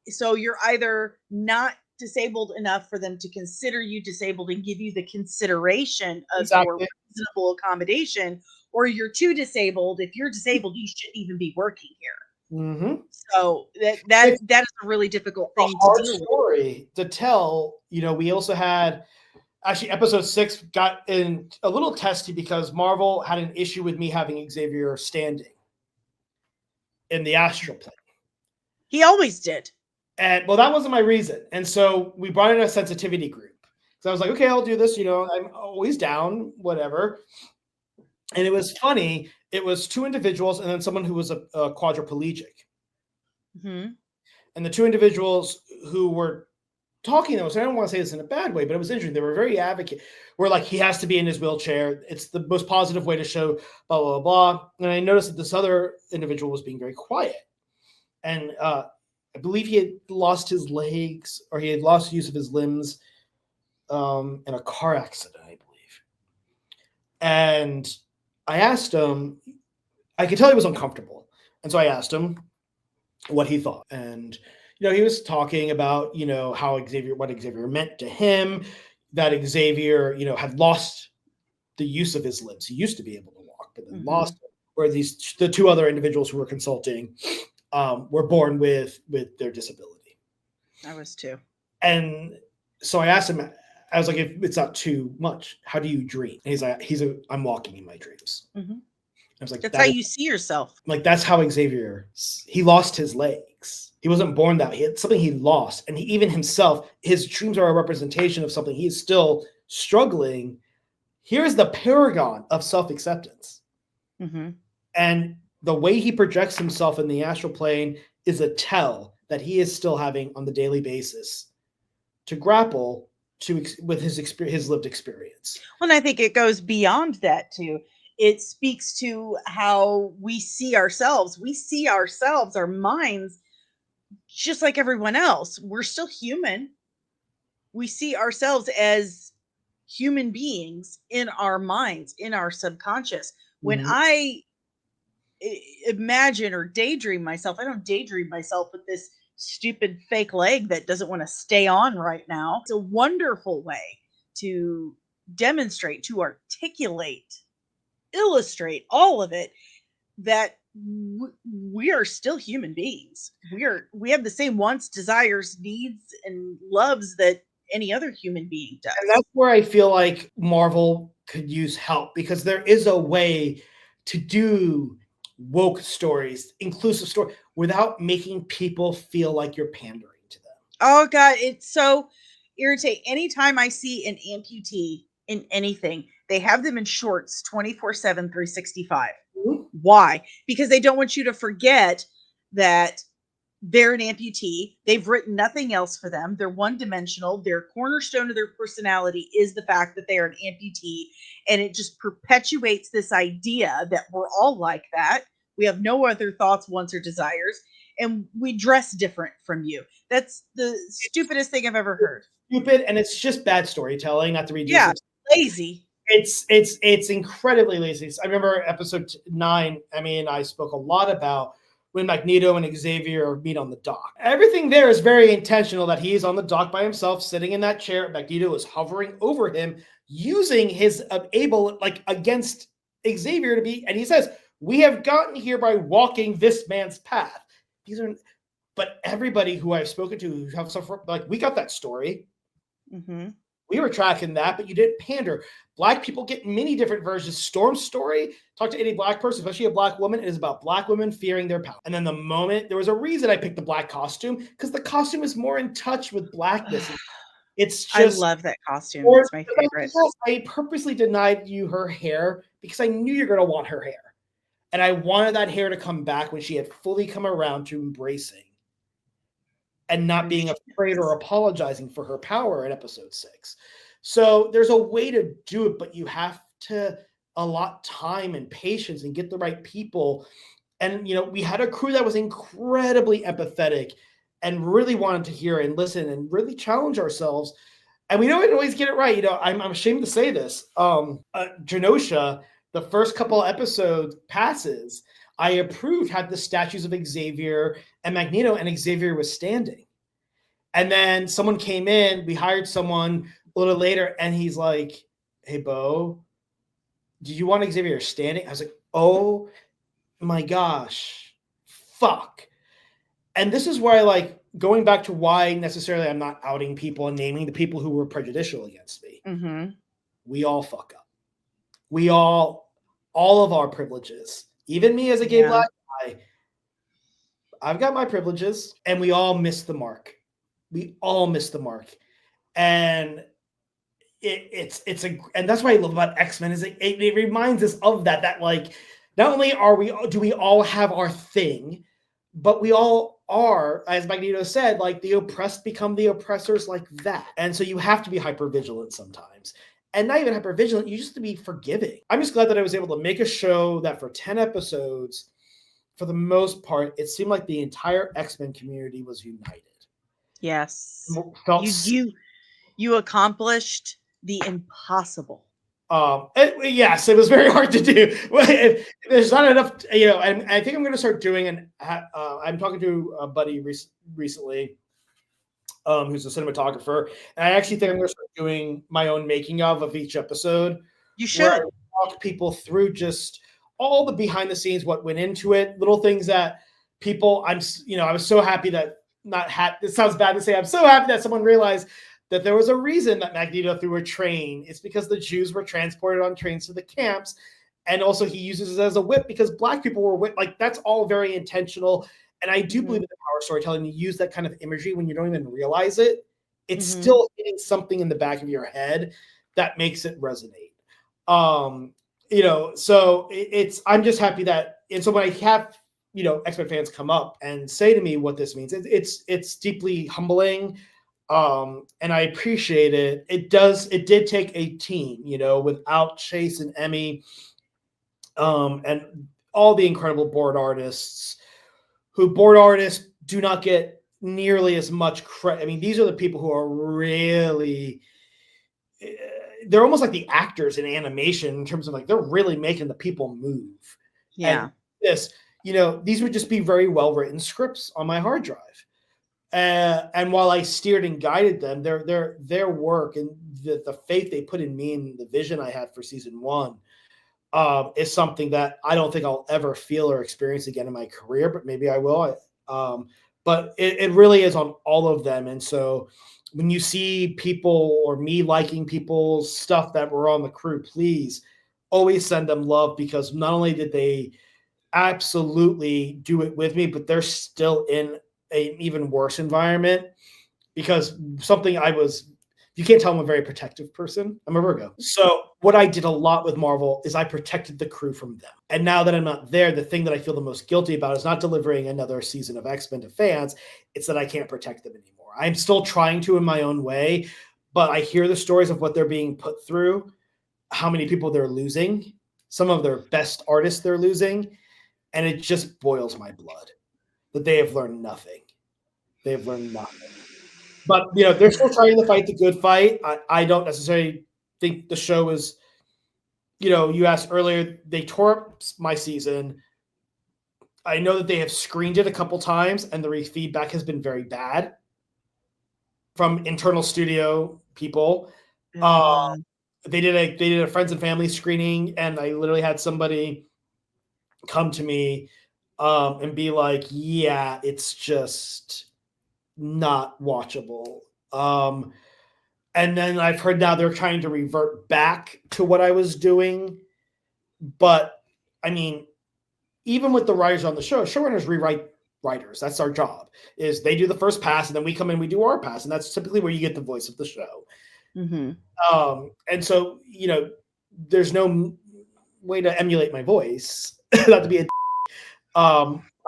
So you're either not disabled enough for them to consider you disabled and give you the consideration of your reasonable accommodation, or you're too disabled. If you're disabled, you shouldn't even be working here. So that is a really difficult thing to deal story with. To tell. We also had actually episode 6 got in a little testy because Marvel had an issue with me having Xavier standing in the astral plane. He always did. And that wasn't my reason. And so we brought in a sensitivity group. So I was like, okay, I'll do this. I'm always down, whatever. And it was funny. It was 2 individuals and then someone who was a quadriplegic. And the 2 individuals who were talking to us, I don't want to say this in a bad way, but it was interesting. They were very advocate. We're like, he has to be in his wheelchair. It's the most positive way to show blah, blah, blah. And I noticed that this other individual was being very quiet. And I believe he had lost his legs or he had lost use of his limbs in a car accident, I believe. And I asked him, I could tell he was uncomfortable. And so I asked him what he thought. And, he was talking about, how what Xavier meant to him, that Xavier, had lost the use of his limbs. He used to be able to walk, but then lost it. Where the 2 other individuals who were consulting were born with their disability. I was too. And so I asked him, I was like, if it's not too much, how do you dream? And he's like, I'm walking in my dreams. I was like, that's how you see yourself. Like, that's how Xavier, he lost his legs. He wasn't born that way. He had something he lost. And even himself, his dreams are a representation of something he's still struggling. Here's the paragon of self-acceptance. And the way he projects himself in the astral plane is a tell that he is still having on the daily basis to grapple with his lived experience. Well, and I think it goes beyond that too. It speaks to how we see ourselves. We see ourselves, our minds, just like everyone else. We're still human. We see ourselves as human beings in our minds, in our subconscious. When I imagine or daydream myself, I don't daydream myself with this stupid fake leg that doesn't want to stay on right now. It's a wonderful way to demonstrate, to articulate, illustrate all of it, that we are still human beings. We have the same wants, desires, needs, and loves that any other human being does. And that's where I feel like Marvel could use help, because there is a way to do woke stories, inclusive story, without making people feel like you're pandering to them. Oh God, it's so irritating. Anytime I see an amputee in anything, they have them in shorts 24/7, 365. Mm-hmm. Why? Because they don't want you to forget that they're an amputee. They've written nothing else for them. They're one-dimensional. Their cornerstone of their personality is the fact that they are an amputee. And it just perpetuates this idea that we're all like that. We have no other thoughts, wants, or desires. And we dress different from you. That's the stupidest thing I've ever heard. Stupid, and it's just bad storytelling, not to reduce it. Lazy. It's incredibly lazy. I remember episode 9, Emmy and I spoke a lot about when Magneto and Xavier meet on the dock. Everything there is very intentional, that he's on the dock by himself, sitting in that chair. Magneto is hovering over him, using his able, like, against Xavier to be, and he says, "We have gotten here by walking this man's path." These are, but everybody who I've spoken to who have suffered, like, we got that story. Mm-hmm. We were tracking that, but you didn't pander. Black people get many different versions. Storm's story, talk to any Black person, especially a Black woman, it is about Black women fearing their power. And then the moment, there was a reason I picked the Black costume, because the costume is more in touch with Blackness. It's just, I love that costume. It's my favorite. I purposely denied you her hair because I knew you're going to want her hair. And I wanted that hair to come back when she had fully come around to embracing and not being afraid or apologizing for her power in episode 6. So there's a way to do it, but you have to allot time and patience and get the right people. And, you know, we had a crew that was incredibly empathetic and really wanted to hear and listen and really challenge ourselves. And we don't always get it right. You know, I'm ashamed to say this. Genosha, the first couple episodes passes, I approved, had the statues of Xavier and Magneto, and Xavier was standing. And then someone came in, we hired someone a little later, and he's like, "Hey, Beau, do you want Xavier standing?" I was like, "Oh my gosh, fuck." And this is where I like going back to why necessarily I'm not outing people and naming the people who were prejudicial against me. Mm-hmm. We all fuck up. We all of our privileges, even me as a gay Black guy, I've got my privileges, and we all miss the mark. We all miss the mark. And and that's what I love about X-Men, is it reminds us of that like, not only do we all have our thing, but we all are, as Magneto said, like, the oppressed become the oppressors, like that. And so you have to be hypervigilant sometimes. And not even hypervigilant, you just have to be forgiving. I'm just glad that I was able to make a show that for 10 episodes, for the most part, it seemed like the entire X-Men community was united. Yes. You accomplished the impossible. Yes, it was very hard to do. There's not enough, you know, and I think I'm going to start doing I'm talking to a buddy recently, who's a cinematographer, and I actually think I'm going to start doing my own making of each episode. You should. Where I walk people through just all the behind the scenes, what went into it, little things that people, I was so happy that it sounds bad to say, I'm so happy that someone realized that there was a reason that Magneto threw a train. It's because the Jews were transported on trains to the camps. And also he uses it as a whip because Black people were whipped. Like, that's all very intentional. And I do believe in the power of storytelling. You use that kind of imagery when you don't even realize it. It's still hitting something in the back of your head that makes it resonate. So I'm just happy that, and so when I have, X-Men fans come up and say to me what this means, it's deeply humbling. And I appreciate it. It did take a team, without Chase and Emmy, and all the incredible board artists do not get nearly as much credit. I mean, these are the people who are really, they're almost like the actors in animation in terms of, like, they're really making the people move. Yeah. And these would just be very well-written scripts on my hard drive. And while I steered and guided them, their work and the faith they put in me and the vision I had for season 1 is something that I don't think I'll ever feel or experience again in my career, but maybe I will. But it really is on all of them. And so when you see people or me liking people's stuff that were on the crew, please always send them love, because not only did they absolutely do it with me, but they're still in an even worse environment, because something you can't tell I'm a very protective person. I'm a Virgo. So what I did a lot with Marvel is I protected the crew from them. And now that I'm not there, the thing that I feel the most guilty about is not delivering another season of X-Men to fans. It's that I can't protect them anymore. I'm still trying to in my own way, but I hear the stories of what they're being put through, how many people they're losing, some of their best artists they're losing, and it just boils my blood that they have learned nothing. They have learned nothing. But, they're still trying to fight the good fight. I don't necessarily think the show is, you asked earlier, they tore up my season. I know that they have screened it a couple times, and the feedback has been very bad from internal studio people. They did a friends and family screening, and I literally had somebody come to me and be like, yeah, it's just not watchable. And then I've heard now they're trying to revert back to what I was doing. But I mean, even with the writers on the show, showrunners rewrite writers. That's our job, is they do the first pass and then we come in, we do our pass. And that's typically where you get the voice of the show. And so, there's no way to emulate my voice, not to be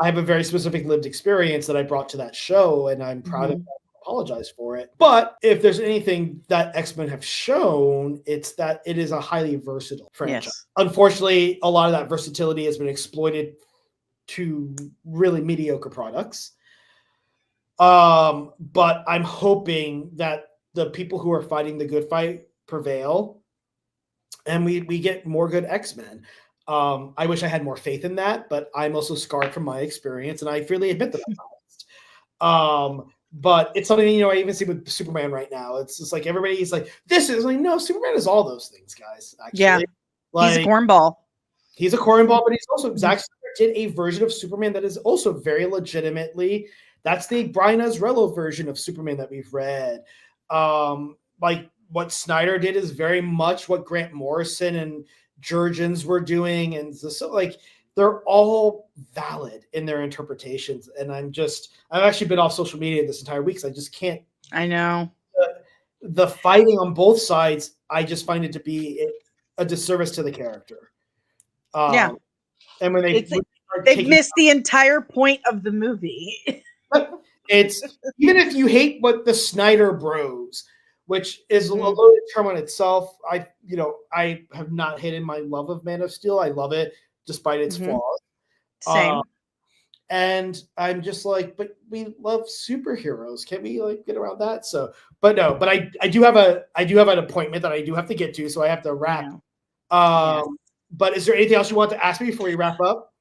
I have a very specific lived experience that I brought to that show, and I'm proud of that. Apologize for it. But if there's anything that X-Men have shown, it's that it is a highly versatile franchise. Yes. Unfortunately, a lot of that versatility has been exploited to really mediocre products. But I'm hoping that the people who are fighting the good fight prevail, and we get more good X-Men. I wish I had more faith in that, but I'm also scarred from my experience, and I freely admit that I'm biased. But it's something, I even see with Superman right now. It's just like everybody's like, this is like, no, Superman is all those things, guys. Actually, yeah, he's a cornball. He's a cornball, but he's also Zack Snyder did a version of Superman that is also very legitimately. That's the Brian Azzarello version of Superman that we've read. Like what Snyder did is very much what Grant Morrison and Jurgens were doing, and so like they're all valid in their interpretations. And I've actually been off social media this entire week because I just can't. I know the fighting on both sides. I just find it to be a disservice to the character. Yeah, and when they've missed the entire point of the movie. It's even if you hate what the Snyder Bros, which is a loaded term on itself. I have not hidden my love of Man of Steel. I love it despite its flaws. Same. And I'm just like, but we love superheroes. Can't we like get around that? So, but no, but I do have an appointment that I do have to get to, so I have to wrap. But is there anything else you want to ask me before we wrap up?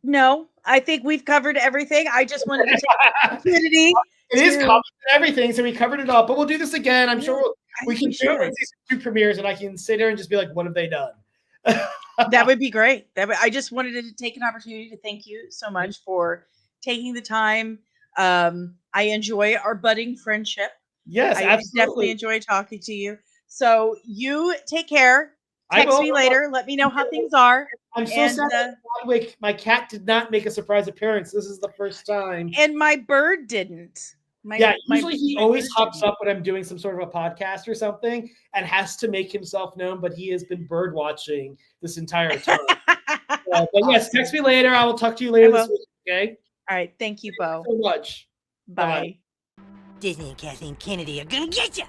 No, I think we've covered everything. I just wanted to take the opportunity. It is covered everything, so we covered it all. But we'll do this again. I'm sure we can do it these 2 premieres, and I can sit there and just be like, "What have they done?" That would be great. I just wanted to take an opportunity to thank you so much for taking the time. I enjoy our budding friendship. Yes, I definitely enjoy talking to you. So you take care. Text me later. Let me know how things are. I'm so sad my cat did not make a surprise appearance. This is the first time. And my bird didn't. Usually he always hops up when I'm doing some sort of a podcast or something and has to make himself known, but he has been bird watching this entire time. But yes, text me later. I will talk to you later this week, okay? All right. Thank you, Beau. Thank you so much. Bye. Disney and Kathleen Kennedy are gonna get you.